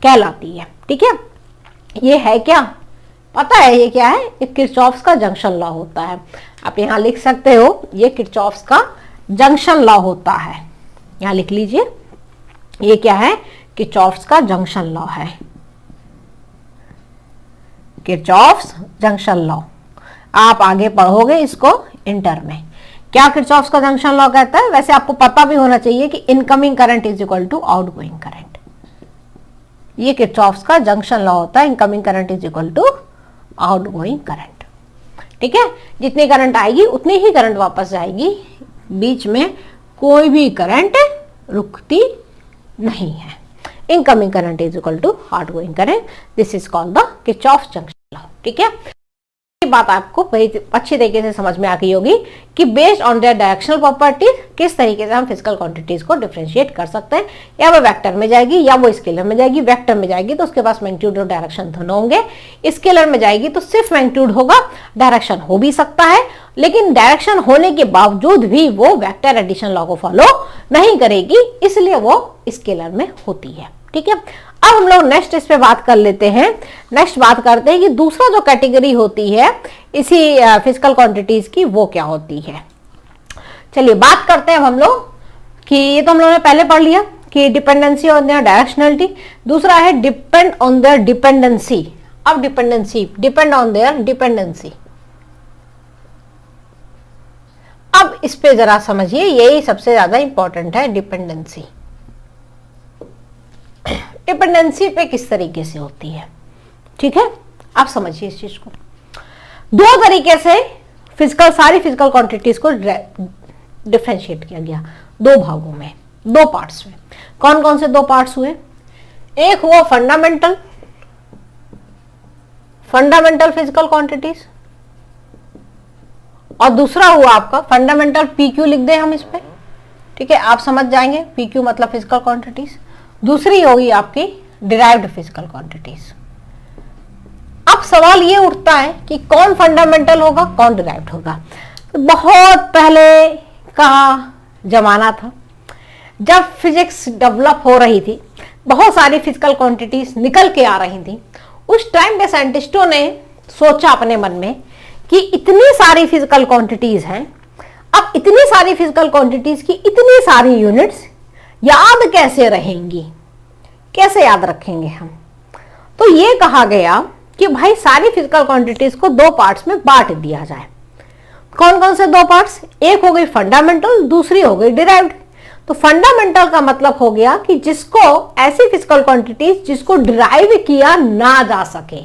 कहलाती है। ठीक है, ये है क्या पता है? ये क्या है? ये किरचॉफ्स का जंक्शन लॉ होता है। आप यहां लिख सकते हो, ये किरचॉफ्स का जंक्शन लॉ होता है। यहां लिख लीजिए, ये क्या है? किरचॉफ्स का जंक्शन लॉ है, किरचॉफ्स जंक्शन लॉ। आप आगे पढ़ोगे इसको इंटर में, क्या किरचॉफ्स का जंक्शन लॉ कहता है। वैसे आपको पता भी होना चाहिए कि incoming current is equal to outgoing current. ये किरचॉफ्स का जंक्शन लॉ होता है, incoming current is equal to outgoing current. ठीक है, जितनी करंट आएगी उतनी ही करंट वापस जाएगी, बीच में कोई भी करंट रुकती नहीं है। Incoming current is equal to outgoing current, this is called the Kirchhoff's junction law. ठीक है, ये बात आपको अच्छी तरीके से समझ में आ गई होगी कि based on their directional properties किस तरीके से हम फिजिकल क्वांटिटीज को डिफरेंशिएट कर सकते हैं। या वो वेक्टर में जाएगी या वो स्केलर में जाएगी। वेक्टर में जाएगी तो उसके पास मैग्नीट्यूड और डायरेक्शन दोनों होंगे, स्केलर में जाएगी तो सिर्फ मैग्नीट्यूड होगा, डायरेक्शन हो भी सकता है, लेकिन डायरेक्शन होने के बावजूद भी वो वेक्टर एडिशन लॉ को फॉलो नहीं करेगी, इसलिए वो स्केलर में होती है। ठीक है, अब हम लोग नेक्स्ट इस पे बात कर लेते हैं। नेक्स्ट बात करते हैं कि दूसरा जो कैटेगरी होती है इसी फिजिकल क्वांटिटीज की, वो क्या होती है। चलिए बात करते हैं हम लोग कि ये तो हम लोगों ने पहले पढ़ लिया कि डिपेंडेंसी ऑन देयर डायरेक्शनलिटी। दूसरा है डिपेंड ऑन देयर डिपेंडेंसी। अब dependency, depend on their dependency. अब इस पे जरा समझिए, यही सबसे ज्यादा इंपॉर्टेंट है, डिपेंडेंसी। डिपेंडेंसी पे किस तरीके से होती है, ठीक है, आप समझिए इस चीज को। दो तरीके से सारी फिजिकल क्वांटिटीज को डिफरेंशिएट किया गया, दो भागों में, दो पार्ट्स में। कौन कौन से दो पार्ट्स हुए? एक हुआ फंडामेंटल फिजिकल क्वांटिटीज, और दूसरा हुआ आपका फंडामेंटल पीक्यू लिख दे हम इस पे, ठीक है, आप समझ जाएंगे। PQ मतलब फिजिकल क्वांटिटीज। दूसरी होगी आपकी डिराइव्ड फिजिकल क्वांटिटीज। अब सवाल ये उठता है कि कौन फंडामेंटल होगा, कौन डिराइव्ड होगा। तो बहुत पहले का जमाना था जब फिजिक्स डेवलप हो रही थी, बहुत सारी फिजिकल क्वांटिटीज निकल के आ रही थी। उस टाइम पे साइंटिस्टों ने सोचा अपने मन में कि इतनी सारी फिजिकल क्वांटिटीज हैं, अब इतनी सारी फिजिकल क्वांटिटीज की इतनी सारी यूनिट्स याद कैसे रहेंगी, कैसे याद रखेंगे हम। तो ये कहा गया कि भाई सारी फिजिकल क्वांटिटीज को दो पार्ट्स में बांट दिया जाए। कौन कौन से दो पार्ट्स? एक हो गई फंडामेंटल, दूसरी हो गई डिराइव्ड। तो फंडामेंटल का मतलब हो गया कि जिसको ऐसी फिजिकल क्वांटिटीज जिसको डिराइव किया ना जा सके,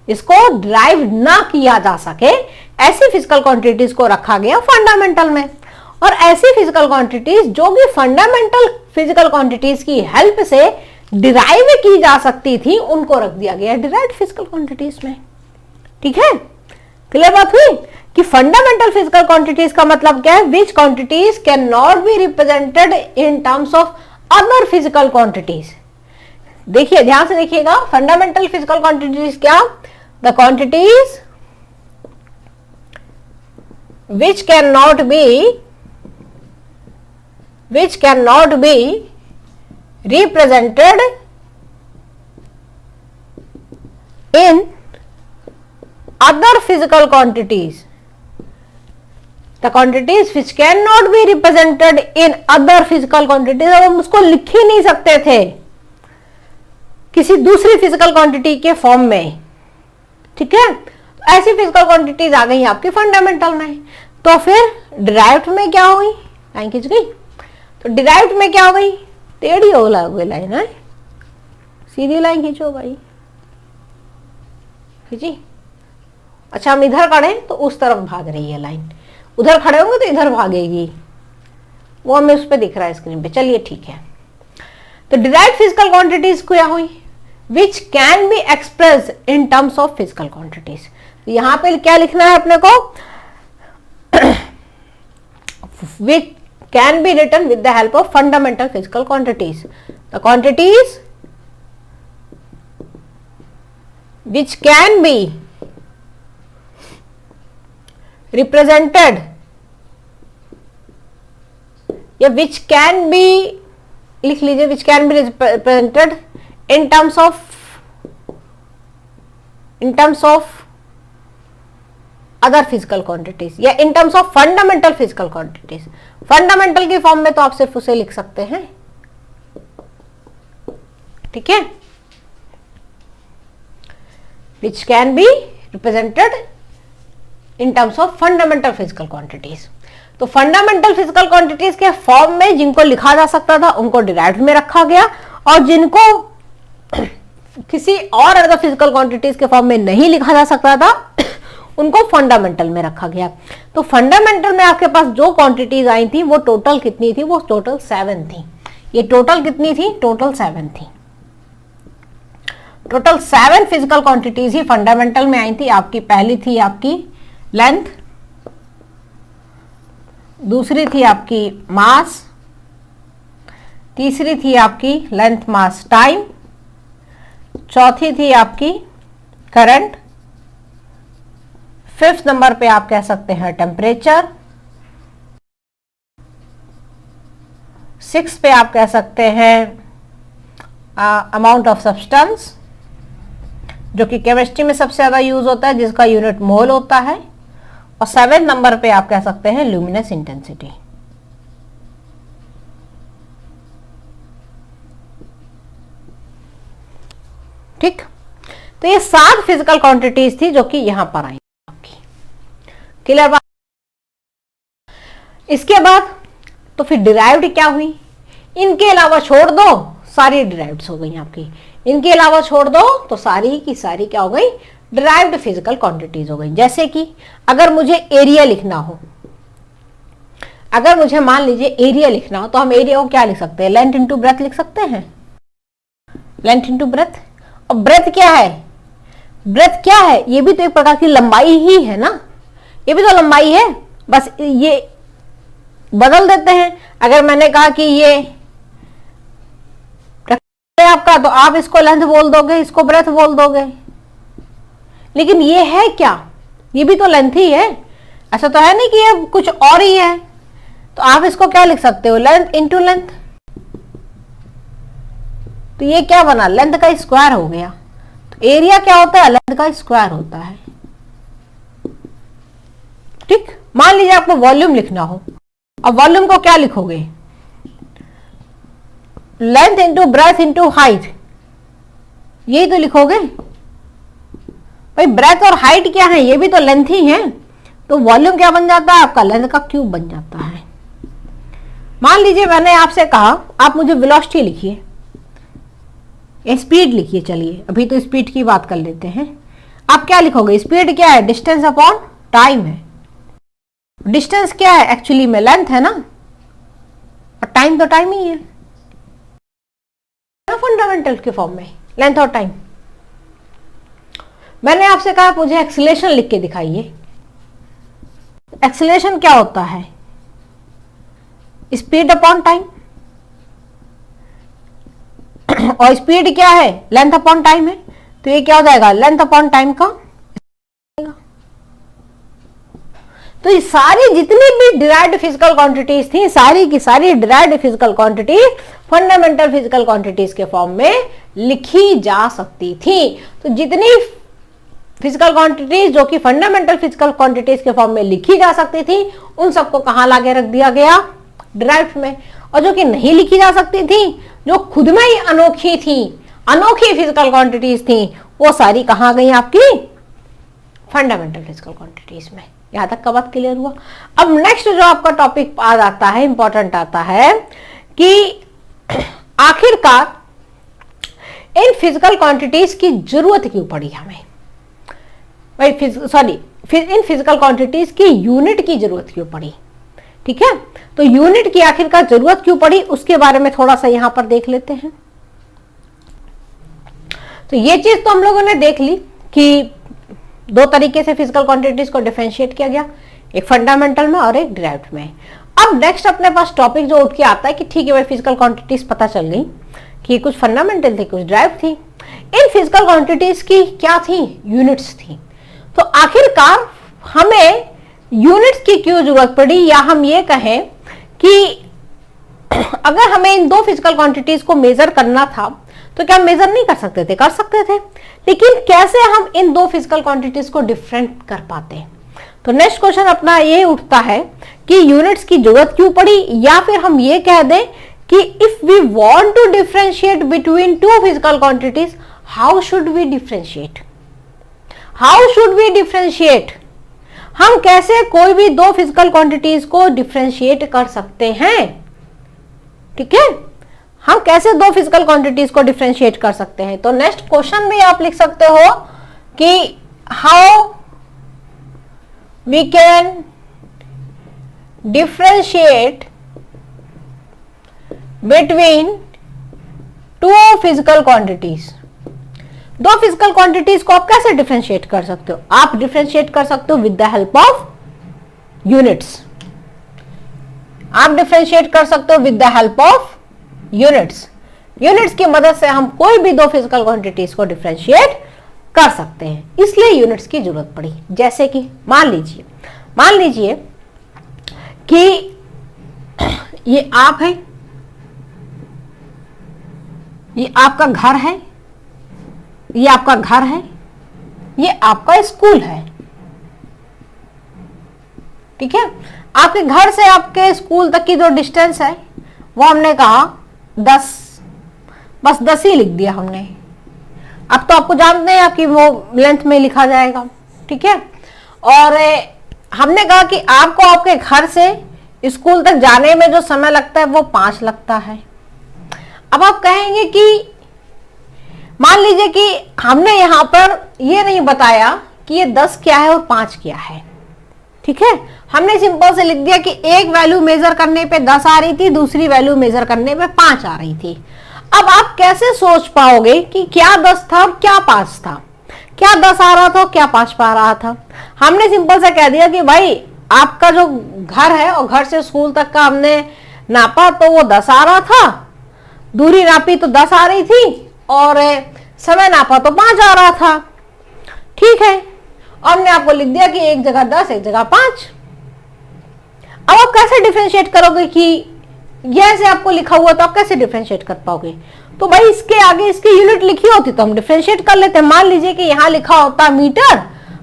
इसको डिराइव ना किया जा सके, ऐसी फिजिकल क्वांटिटीज को रखा गया फंडामेंटल में। और ऐसी फिजिकल क्वांटिटीज जो कि फंडामेंटल फिजिकल क्वांटिटीज की हेल्प से डिराइव की जा सकती थी, उनको रख दिया गया डिराइव्ड फिजिकल क्वांटिटीज में। ठीक है, क्लियर बात हुई कि फंडामेंटल फिजिकल क्वांटिटीज का मतलब क्या है? Which quantities can not be represented in terms of other physical quantities. देखिए, ध्यान से देखिएगा, फंडामेंटल फिजिकल क्वांटिटीज क्या? The quantities which cannot be represented in other physical quantities. The quantities which cannot be represented in other physical quantities, अब हम उसको लिख ही नहीं सकते थे किसी दूसरी फिजिकल क्वांटिटी के फॉर्म में। ठीक है, ऐसी फिजिकल क्वांटिटीज आ गई आपकी फंडामेंटल में। तो फिर डिराइव्ड में क्या हो गई? लाइन खींच गई। तो डिराइव्ड में क्या हो गई? टेढ़ी हो गई लाइन है, सीधी लाइन खींचो भाई, खींची। अच्छा, हम इधर खड़े तो उस तरफ भाग रही है लाइन, उधर खड़े होंगे तो इधर भागेगी, वो हमें उस पर दिख रहा है स्क्रीन पे। चलिए ठीक है, तो डिराइव्ड फिजिकल क्वांटिटीज क्या हुई? Which can be express in terms of physical quantities. यहां पे क्या लिखना है अपने को? Which can be written with the help of fundamental physical quantities. The quantities which can be represented या विच कैन बी, लिख लीजिए, which can be represented in terms of other physical quantities या in terms of fundamental physical quantities। Fundamental की form में तो आप सिर्फ उसे लिख सकते हैं। ठीक है, which can be represented in terms of fundamental physical quantities। तो फंडामेंटल फिजिकल क्वांटिटीज के फॉर्म में जिनको लिखा जा सकता था उनको डिराइव्ड में रखा गया, और जिनको किसी और अदर फिजिकल क्वांटिटीज के फॉर्म में नहीं लिखा जा सकता था उनको फंडामेंटल में रखा गया। तो फंडामेंटल में आपके पास जो क्वांटिटीज आई थी वो टोटल कितनी थी? वो टोटल 7 थी। ये टोटल कितनी थी? टोटल 7 थी। टोटल 7 फिजिकल क्वांटिटीज ही फंडामेंटल में आई थी आपकी। पहली थी आपकी लेंथ, दूसरी थी आपकी मास, तीसरी थी आपकी लेंथ मास टाइम, चौथी थी आपकी करंट, 5th नंबर पे आप कह सकते हैं टेम्परेचर, 6 पे आप कह सकते हैं अमाउंट ऑफ सब्सटेंस, जो कि केमिस्ट्री में सबसे ज्यादा यूज होता है, जिसका यूनिट मोल होता है, और 7th नंबर पे आप कह सकते हैं ल्यूमिनस इंटेंसिटी। ठीक, तो ये 7 फिजिकल क्वांटिटीज थी जो कि यहां पर आई आपकी। क्लियर बात? इसके बाद तो फिर डिराइव्ड क्या हुई? इनके अलावा छोड़ दो, सारी डिराइव्ड हो गई आपकी। इनके अलावा छोड़ दो तो सारी की सारी क्या हो गई? डिराइव्ड फिजिकल क्वांटिटीज हो गई। जैसे कि अगर मुझे एरिया लिखना हो, अगर मुझे मान लीजिए एरिया लिखना हो, तो हम एरिया को क्या लिख सकते हैं? लेंथ इंटू ब्रेथ लिख सकते हैं। Length into breadth. और ब्रेथ क्या है? ब्रेथ क्या है? ये भी तो एक प्रकार की लंबाई ही है ना, ये भी तो लंबाई है। बस ये बदल देते हैं। अगर मैंने कहा कि ये आपका, तो आप इसको लेंथ बोल दोगे, इसको ब्रेथ बोल दोगे। लेकिन ये है क्या, ये भी तो लेंथ ही है, ऐसा तो है नहीं कि ये कुछ और ही है। तो आप इसको क्या लिख सकते हो, लेंथ इंटू लेंथ। तो ये क्या बना, लेंथ का स्क्वायर हो गया। तो एरिया क्या होता है, लेंथ का स्क्वायर होता है। ठीक, मान लीजिए आपको वॉल्यूम लिखना हो, अब वॉल्यूम को क्या लिखोगे, length into breadth into height, यही तो लिखोगे भाई। ब्रेथ और हाइट क्या है, ये भी तो लेंथ ही है। तो वॉल्यूम क्या बन जाता है आपका, लेंथ का क्यूब बन जाता है। मान लीजिए मैंने आपसे कहा आप मुझे वेलोसिटी लिखिए, स्पीड लिखिए। चलिए अभी तो स्पीड की बात कर लेते हैं। आप क्या लिखोगे, स्पीड क्या है, डिस्टेंस अपॉन टाइम है। डिस्टेंस क्या है, एक्चुअली में लेंथ है ना, और टाइम तो टाइम ही है फंडामेंटल के फॉर्म में, लेंथ और टाइम। मैंने आपसे कहा मुझे एक्सीलरेशन लिख के दिखाइए। एक्सीलरेशन क्या होता है, स्पीड अपॉन टाइम, और स्पीड क्या है, लेंथ अपॉन टाइम है। तो ये क्या हो जाएगा, लेंथ अपॉन टाइम का। तो ये सारी जितनी भी डिराइव्ड फिजिकल क्वांटिटीज थी, सारी की सारी derived physical quantity fundamental physical quantities के फॉर्म में लिखी जा सकती थी। तो जितनी फिजिकल क्वांटिटीज जो कि फंडामेंटल फिजिकल क्वांटिटीज के फॉर्म में लिखी जा सकती थी, उन सबको कहां लाके रख दिया गया, डिराइव्ड में। और जो कि नहीं लिखी जा सकती थी, जो खुद में ही अनोखी थी, अनोखी फिजिकल क्वांटिटीज थी, वो सारी कहां गई आपकी, फंडामेंटल फिजिकल क्वांटिटीज में। यहां तक का बात क्लियर हुआ। अब नेक्स्ट जो आपका टॉपिक आ जाता है, इंपॉर्टेंट आता है कि आखिरकार इन फिजिकल क्वांटिटीज की जरूरत क्यों पड़ी हमें, भाई इन फिजिकल क्वांटिटीज की यूनिट की जरूरत क्यों पड़ी। ठीक है, तो यूनिट की आखिरकार जरूरत क्यों पड़ी, उसके बारे में थोड़ा सा यहां पर देख लेते हैं। तो ये चीज तो हम लोगों ने देख ली कि दो तरीके से फिजिकल क्वांटिटीज को डिफरेंशिएट किया गया, एक फंडामेंटल में और एक डिराइव्ड में। अब नेक्स्ट अपने पास टॉपिक जो उठ के आता है कि ठीक है भाई, फिजिकल क्वांटिटीज पता चल गई कि कुछ फंडामेंटल थी, कुछ डिराइव्ड थी। इन फिजिकल क्वांटिटीज की क्या थी, यूनिट्स थी। तो आखिरकार हमें यूनिट्स की क्यों जरूरत पड़ी, या हम ये कहें कि अगर हमें इन दो फिजिकल क्वांटिटीज को मेजर करना था तो क्या मेजर नहीं कर सकते थे, कर सकते थे। लेकिन कैसे हम इन दो फिजिकल क्वांटिटीज को डिफरेंट कर पाते। तो नेक्स्ट क्वेश्चन अपना ये उठता है कि यूनिट्स की जरूरत क्यों पड़ी, या फिर हम ये कह दें कि if we want to differentiate between two physical quantities, how should we differentiate, how should we differentiate, हम कैसे कोई भी दो फिजिकल क्वांटिटीज को डिफरेंशिएट कर सकते हैं। ठीक है, हम कैसे दो फिजिकल क्वांटिटीज को डिफरेंशिएट कर सकते हैं। तो नेक्स्ट क्वेश्चन में आप लिख सकते हो कि how we can differentiate between two physical quantities. दो फिजिकल क्वांटिटीज को आप कैसे डिफरेंशिएट कर सकते हो, आप डिफरेंशिएट कर सकते हो with the help of units. आप डिफरेंशिएट कर सकते हो with the help of units. Units की मदद से हम कोई भी दो फिजिकल क्वांटिटीज को डिफरेंशिएट कर सकते हैं, इसलिए यूनिट्स की जरूरत पड़ी। जैसे कि मान लीजिए कि ये आप है, ये आपका घर है, ये आपका घर है, ये आपका स्कूल है। ठीक है, आपके घर से आपके स्कूल तक की जो डिस्टेंस है वो हमने कहा 10, बस 10 ही लिख दिया हमने। अब तो आपको जानते हैं आपकी वो लेंथ में लिखा जाएगा। ठीक है, और हमने कहा कि आपको आपके घर से स्कूल तक जाने में जो समय लगता है वो 5 लगता है। अब आप कहेंगे कि मान लीजिए कि हमने यहां पर ये नहीं बताया कि ये 10 क्या है और 5 क्या है। ठीक है, हमने सिंपल से लिख दिया कि एक वैल्यू मेजर करने पे 10 आ रही थी, दूसरी वैल्यू मेजर करने पे 5 आ रही थी। अब आप कैसे सोच पाओगे कि क्या 10 था और क्या 5 था, क्या 10 आ रहा था और क्या 5 आ रहा था। हमने सिंपल से कह दिया कि भाई आपका जो घर है और घर से स्कूल तक का हमने नापा तो वो 10 आ रहा था, दूरी नापी तो 10 आ रही थी, और समय नापा तो 5 आ रहा था। ठीक है, और हमने आपको लिख दिया कि एक जगह 10 एक जगह 5। अब आप कैसे डिफरेंशिएट करोगे कि ये ऐसे आपको लिखा हुआ तो आप कैसे डिफरेंशिएट कर पाओगे? तो भाई इसके आगे इसकी यूनिट लिखी होती तो हम डिफरेंशिएट कर लेते हैं। मान लीजिए कि यहाँ लिखा होता मीटर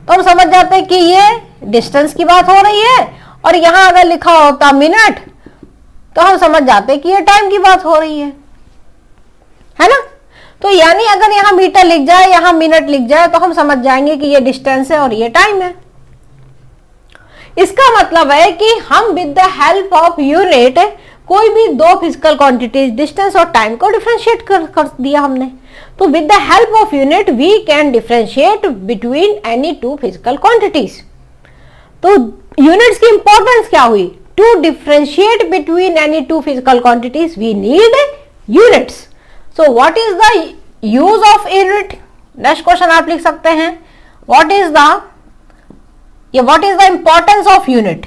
तो हम समझ जाते हैं कि ये डिस्टेंस की बात हो रही है, और यहाँ अगर लिखा होता मिनट तो हम समझ जाते हैं कि ये टाइम की बात हो रही है ना। तो यानी अगर यहाँ मीटर लिख जाए, यहाँ मिनट लिख जाए तो हम समझ जाएंगे कि ये डिस्टेंस है और ये टाइम है। इसका मतलब है कि हम with the help of unit कोई भी दो फिजिकल क्वांटिटीज डिस्टेंस और टाइम को डिफरेंशिएट कर दिया हमने। तो with the help of unit we can differentiate between any two physical quantities. तो यूनिट्स की इंपॉर्टेंस क्या हुई? To differentiate between any two physical quantities we need units. So what is the use of unit? Next question आप लिख सकते हैं, what is the importance of unit?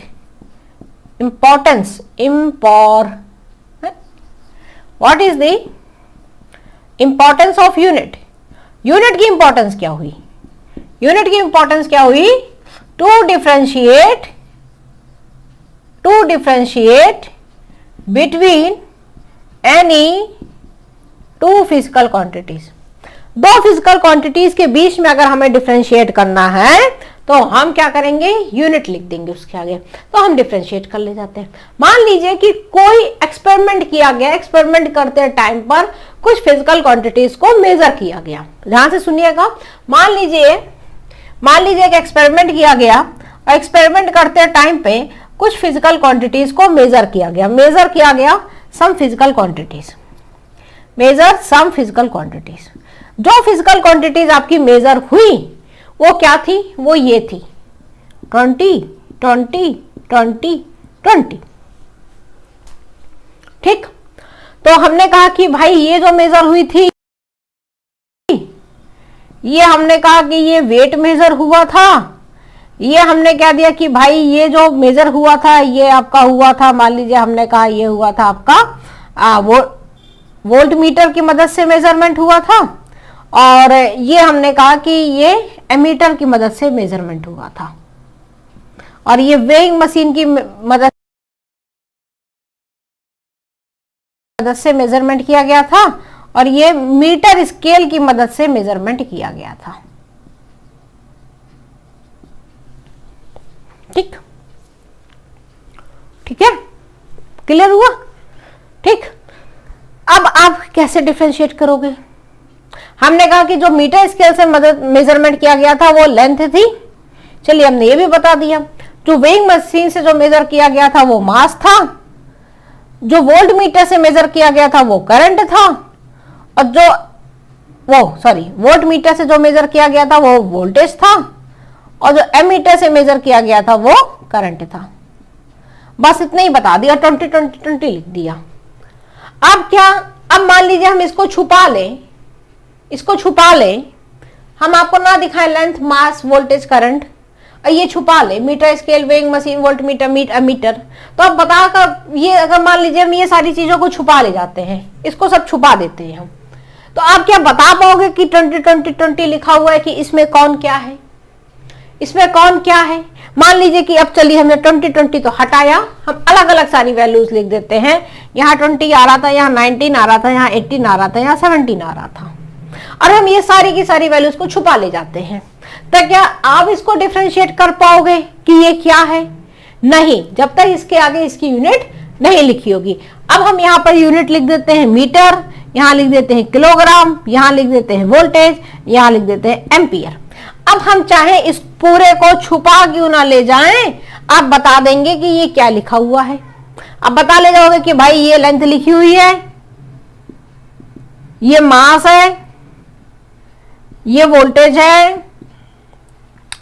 What is the importance of unit? Unit की importance क्या हुई? Unit की importance क्या हुई? To differentiate between any two physical quantities. दो फिजिकल क्वांटिटीज के बीच में अगर हमें डिफरेंशिएट करना है तो हम क्या करेंगे? यूनिट लिख देंगे उसके आगे, तो हम डिफरेंशिएट कर ले जाते हैं। मान लीजिए कि कोई एक्सपेरिमेंट किया गया, एक्सपेरिमेंट करते टाइम पर कुछ फिजिकल क्वांटिटीज को मेजर किया गया। ध्यान से सुनिएगा, मान लीजिए एक एक्सपेरिमेंट किया गया और एक्सपेरिमेंट करते टाइम पे कुछ फिजिकल क्वांटिटीज को मेजर किया गया सम फिजिकल क्वांटिटीज। जो फिजिकल क्वांटिटीज आपकी मेजर हुई वो क्या थी? वो ये थी 20, 20, 20, 20। ठीक, तो हमने कहा कि भाई ये जो मेजर हुई थी, ये हमने कहा कि ये वेट मेजर हुआ था। ये हमने क्या दिया कि भाई ये जो मेजर हुआ था ये आपका हुआ था, मान लीजिए हमने कहा ये हुआ था आपका वोल्ट मीटर की मदद से मेजरमेंट हुआ था, और ये हमने कहा कि ये एमीटर की मदद से मेजरमेंट हुआ था, और ये वेइंग मशीन की मदद से मेजरमेंट किया गया था, और ये मीटर स्केल की मदद से मेजरमेंट किया गया था। ठीक है, क्लियर हुआ? ठीक, अब आप कैसे डिफरेंशिएट करोगे? हमने कहा कि जो मीटर स्केल से मेजरमेंट किया गया था वो लेंथ थी, चलिए हमने ये भी बता दिया। जो वेइंग मशीन से जो मेजर किया गया था वो मास था, जो वोल्ट मीटर से मेजर किया गया था वो करंट था, और वोल्ट मीटर से जो मेजर किया गया था वो वोल्टेज था, और जो एमीटर से मेजर किया गया था वो करंट था। बस इतना ही बता दिया, 20 20 20 लिख दिया। अब मान लीजिए हम इसको छुपा लें, हम आपको ना दिखाएं लेंथ, मास, वोल्टेज, करंट, और ये छुपा ले metre scale, weighing machine, volt meter, meter, तो अब बताकर ये अगर मान लीजिए हम ये सारी चीजों को छुपा ले जाते हैं, इसको सब छुपा देते हैं हम, तो आप क्या बता पाओगे कि 20 20 20 लिखा हुआ है कि इसमें कौन क्या है? मान लीजिए कि अब चलिए हमने 20 20 तो हटाया, हम अलग अलग सारी वैल्यूज लिख देते हैं। यहाँ 20 आ रहा था, यहाँ 19 आ रहा था, यहाँ 18 आ रहा था, यहाँ 17 आ रहा था, और हम ये सारी की सारी वैल्यूज को छुपा ले जाते हैं। तो क्या आप इसको डिफरेंशिएट कर पाओगे कि ये क्या है? नहीं, जब तक इसके आगे इसकी यूनिट नहीं लिखी होगी। अब हम यहाँ पर यूनिट लिख देते हैं मीटर, यहाँ लिख देते हैं किलोग्राम, यहाँ लिख देते हैं वोल्टेज, यहाँ लिख देते हैं एम्पियर। अब हम चाहे इस पूरे को छुपा क्यों ना ले जाएं, आप बता देंगे कि ये क्या लिखा हुआ है। अब बता ले जाओगे कि भाई ये लेंथ लिखी हुई है, ये मास है, ये वोल्टेज है,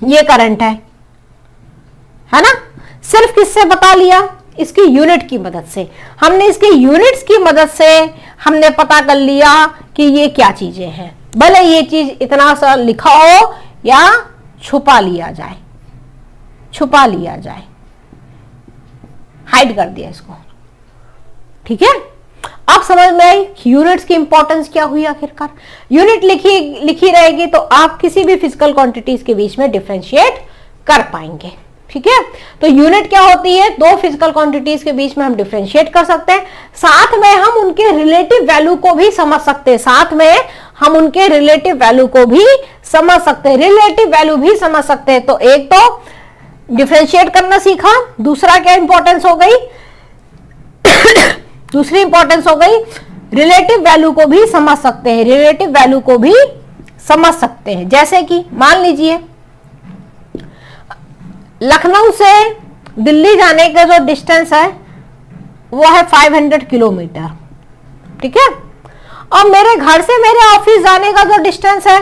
ये करंट है ना? सिर्फ किससे बता लिया? इसकी यूनिट की मदद से। हमने इसकी यूनिट्स की मदद से हमने पता कर लिया कि ये क्या चीजें हैं, भले ये चीज इतना सा लिखा हो या छुपा लिया जाए। हाइड कर दिया इसको। ठीक है, अब समझ में आई यूनिट्स की इंपॉर्टेंस क्या हुई। आखिरकार यूनिट लिखी रहेगी तो आप किसी भी फिजिकल क्वांटिटीज के बीच में डिफरेंशिएट कर पाएंगे। ठीक है, तो यूनिट क्या होती है, दो फिजिकल क्वांटिटीज के बीच में हम डिफरेंशिएट कर सकते हैं, साथ में हम उनके रिलेटिव वैल्यू को भी समझ सकते हैं, साथ में हम उनके रिलेटिव वैल्यू को भी समझ सकते हैं, रिलेटिव वैल्यू भी समझ सकते हैं। तो एक तो डिफरेंशिएट करना सीखा, दूसरा क्या इंपॉर्टेंस हो गई दूसरी इंपॉर्टेंस हो गई रिलेटिव वैल्यू को भी समझ सकते हैं, रिलेटिव वैल्यू को भी समझ सकते हैं। जैसे कि मान लीजिए लखनऊ से दिल्ली जाने का जो डिस्टेंस है वो है 500 किलोमीटर। ठीक है, और मेरे घर से मेरे ऑफिस जाने का जो डिस्टेंस है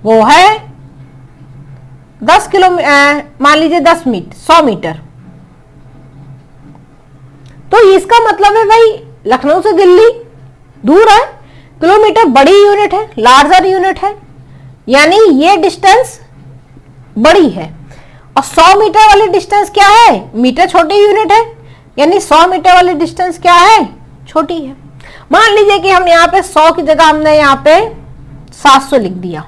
वो है 10 किलोमीटर, मान लीजिए 100 मीटर। तो इसका मतलब है भाई लखनऊ से दिल्ली दूर है, किलोमीटर बड़ी यूनिट है, लार्जर यूनिट है, यानी ये डिस्टेंस बड़ी है। और 100 मीटर वाली डिस्टेंस क्या है, मीटर छोटी यूनिट है, यानी 100 मीटर वाली डिस्टेंस क्या है, छोटी है। मान लीजिए कि हम यहाँ पे 100 की जगह हमने यहाँ पे 700 लिख दिया।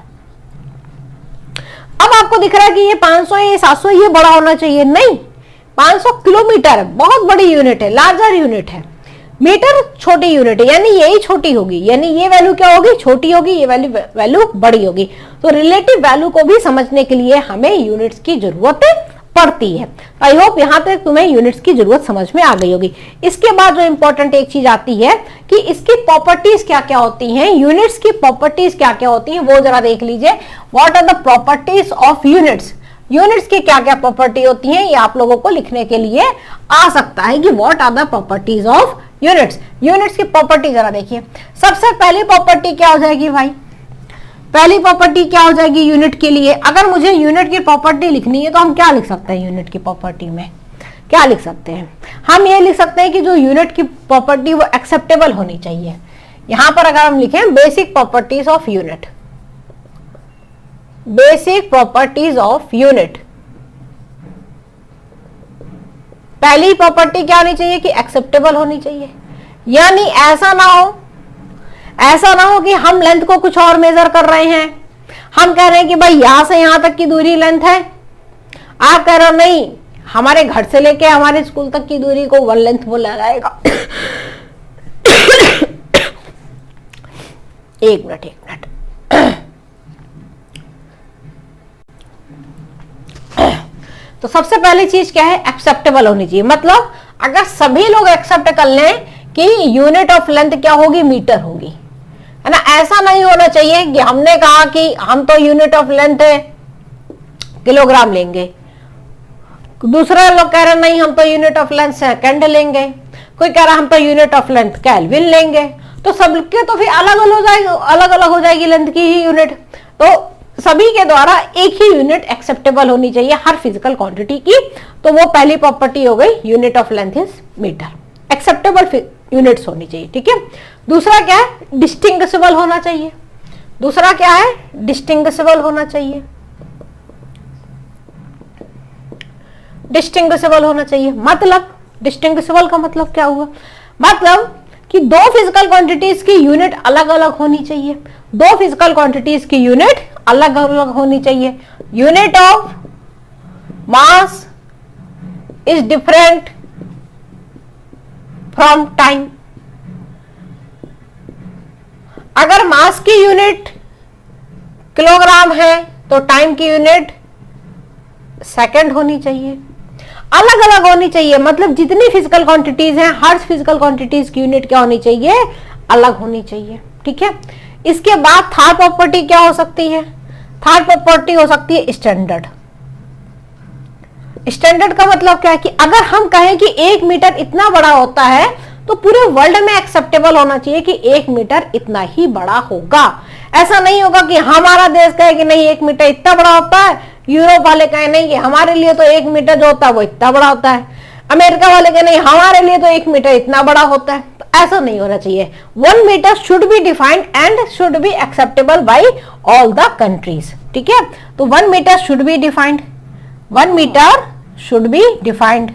अब आपको दिख रहा है कि ये 500 ये 700 ये बड़ा होना चाहिए, नहीं, 500 किलोमीटर है, बहुत बड़ी यूनिट है, लार्जर यूनिट है। मीटर छोटी यूनिट है, यानी यही छोटी होगी, यानी ये वैल्यू क्या होगी, छोटी होगी, ये वैल्यू बड़ी होगी। तो रिलेटिव वैल्यू को भी समझने के लिए हमें यूनिट्स की जरूरत पड़ती है। आई होप यहां तक तुम्हें यूनिट्स की जरूरत समझ में आ गई होगी। इसके बाद जो इंपॉर्टेंट एक चीज आती है कि इसकी प्रॉपर्टीज क्या क्या होती हैं, यूनिट्स की प्रॉपर्टीज क्या क्या होती हैं, वो जरा देख लीजिए। What are the properties of units, units की क्या क्या प्रॉपर्टी होती हैं, ये आप लोगों को लिखने के लिए आ सकता है कि what are the properties of units. Units की प्रॉपर्टी जरा देखिए। सबसे पहली प्रॉपर्टी क्या हो जाएगी भाई, पहली प्रॉपर्टी क्या हो जाएगी यूनिट के लिए। अगर मुझे यूनिट की प्रॉपर्टी लिखनी है तो हम क्या लिख सकते हैं, यूनिट की प्रॉपर्टी में क्या लिख सकते हैं, हम ये लिख सकते हैं कि जो यूनिट की प्रॉपर्टी वो एक्सेप्टेबल होनी चाहिए। यहां पर अगर हम लिखें basic properties of unit, basic properties of unit, पहली प्रॉपर्टी क्या होनी चाहिए कि एक्सेप्टेबल होनी चाहिए। यानी ऐसा ना हो कि हम लेंथ को कुछ और मेजर कर रहे हैं, हम कह रहे हैं कि भाई यहां से यहां तक की दूरी लेंथ है, आप कह रहे हो नहीं हमारे घर से लेके हमारे स्कूल तक की दूरी को वन लेंथ बोला जाएगा। एक मिनट तो सबसे पहली चीज क्या है, एक्सेप्टेबल होनी चाहिए। मतलब अगर सभी लोग एक्सेप्ट कर लें कि यूनिट ऑफ लेंथ क्या होगी, मीटर होगी, है ना। ऐसा नहीं होना चाहिए कि हमने कहा कि हम तो यूनिट ऑफ लेंथ है किलोग्राम लेंगे, दूसरा लोग कह रहे नहीं हम तो यूनिट ऑफ लेंथ सेकंड लेंगे, कोई कह रहा हम तो यूनिट ऑफ लेंथ केल्विन लेंगे। तो सबके तो फिर अलग अलग हो जाएगी लेंथ की ही यूनिट। तो सभी के द्वारा एक ही यूनिट एक्सेप्टेबल होनी चाहिए हर फिजिकल क्वांटिटी की। तो वो पहली प्रॉपर्टी हो गई, unit of length is metre, acceptable units होनी चाहिए। ठीक है, दूसरा क्या है, डिस्टिंग्विशेबल होना चाहिए। दूसरा क्या है, डिस्टिंग्विशेबल होना चाहिए, डिस्टिंग्विशेबल होना चाहिए। मतलब डिस्टिंग्विशेबल का मतलब क्या हुआ, मतलब कि दो फिजिकल क्वांटिटीज की यूनिट अलग अलग होनी चाहिए, दो फिजिकल क्वांटिटीज की यूनिट अलग अलग होनी चाहिए। Unit of mass is different from time. अगर मास की यूनिट किलोग्राम है तो टाइम की यूनिट सेकंड होनी चाहिए, अलग अलग होनी चाहिए। मतलब जितनी फिजिकल क्वांटिटीज हैं हर फिजिकल क्वांटिटीज की यूनिट क्या होनी चाहिए, अलग होनी चाहिए। ठीक है, इसके बाद थर्ड प्रॉपर्टी क्या हो सकती है, थर्ड प्रॉपर्टी हो सकती है स्टैंडर्ड। स्टैंडर्ड का मतलब क्या है कि अगर हम कहें कि 1 मीटर इतना बड़ा होता है तो पूरे वर्ल्ड में एक्सेप्टेबल होना चाहिए कि 1 मीटर इतना ही बड़ा होगा। ऐसा नहीं होगा कि हमारा देश कहे कि नहीं 1 मीटर इतना बड़ा होता है, यूरोप वाले कहे नहीं कि हमारे लिए तो 1 मीटर जो होता है वो इतना बड़ा होता है, अमेरिका वाले कहे नहीं हमारे लिए तो 1 मीटर इतना बड़ा होता है। तो ऐसा नहीं होना चाहिए। 1 metre should be defined and should be acceptable by all the countries. ठीक है, तो 1 metre should be defined, 1 metre should be defined,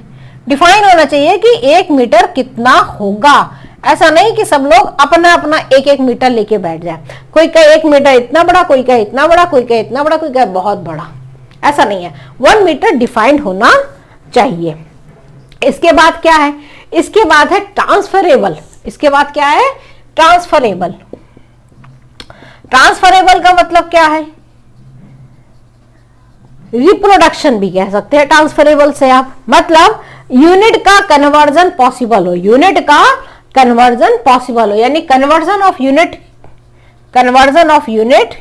define होना चाहिए कि 1 मीटर कितना होगा। ऐसा नहीं कि सब लोग अपना अपना 1-1 मीटर लेके बैठ जाए, कोई कहे 1 मीटर इतना बड़ा, कोई कहे इतना बड़ा, कोई कहे इतना बड़ा, कोई कहे बहुत बड़ा। ऐसा नहीं है, 1 मीटर डिफाइंड होना चाहिए। इसके बाद क्या है? इसके बाद है ट्रांसफरेबल। इसके बाद क्या है? ट्रांसफरेबल। ट्रांसफरेबल का मतलब क्या है? रिप्रोडक्शन भी कह सकते हैं ट्रांसफरेबल से आप, मतलब यूनिट का कन्वर्जन पॉसिबल हो, यूनिट का कन्वर्जन पॉसिबल हो, यानी conversion of unit, conversion of unit,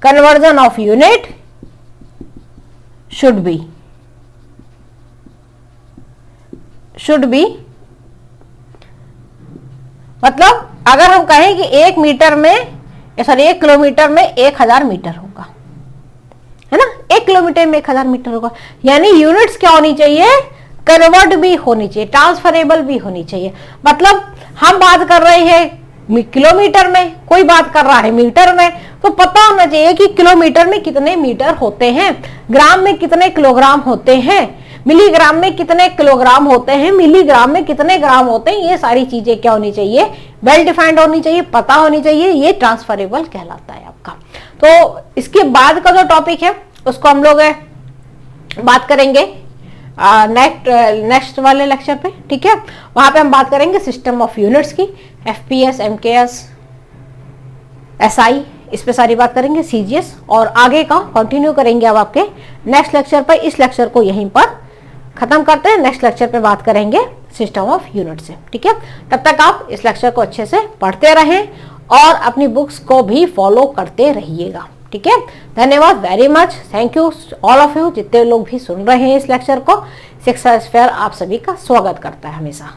conversion of unit should be मतलब अगर हम कहें कि 1 मीटर में, सॉरी 1 किलोमीटर में 1000 मीटर होगा, है ना, 1 किलोमीटर में 1000 मीटर होगा, यानी यूनिट्स क्या होनी चाहिए? कन्वर्ट भी होनी चाहिए, ट्रांसफरेबल भी होनी चाहिए। मतलब हम बात कर रहे हैं किलोमीटर में, कोई बात कर रहा है मीटर में, तो पता होना चाहिए कि किलोमीटर में कितने मीटर होते हैं, ग्राम में कितने किलोग्राम होते हैं, मिलीग्राम में कितने किलोग्राम होते हैं, मिलीग्राम में कितने ग्राम होते हैं। ये सारी चीजें क्या होनी चाहिए? वेल डिफाइंड होनी चाहिए, पता होनी चाहिए। ये ट्रांसफरेबल कहलाता है आपका। तो इसके बाद का जो टॉपिक है उसको हम लोग बात करेंगे नेक्स्ट वाले लेक्चर पे, ठीक है। वहां पे हम बात करेंगे सिस्टम ऑफ यूनिट्स की, एफपीएस, एमकेएस, एसआई, इस पे सारी बात करेंगे, सीजीएस, और आगे का कंटिन्यू करेंगे अब आपके नेक्स्ट लेक्चर पर। इस लेक्चर को यहीं पर खत्म करते हैं, नेक्स्ट लेक्चर पे बात करेंगे सिस्टम ऑफ यूनिट से, ठीक है। तब तक आप इस लेक्चर को अच्छे से पढ़ते रहें और अपनी बुक्स को भी फॉलो करते रहिएगा, ठीक है। धन्यवाद very much, thank you all of you, जितने लोग भी सुन रहे हैं इस लेक्चर को। सिक्स स्फीयर आप सभी का स्वागत करता है हमेशा।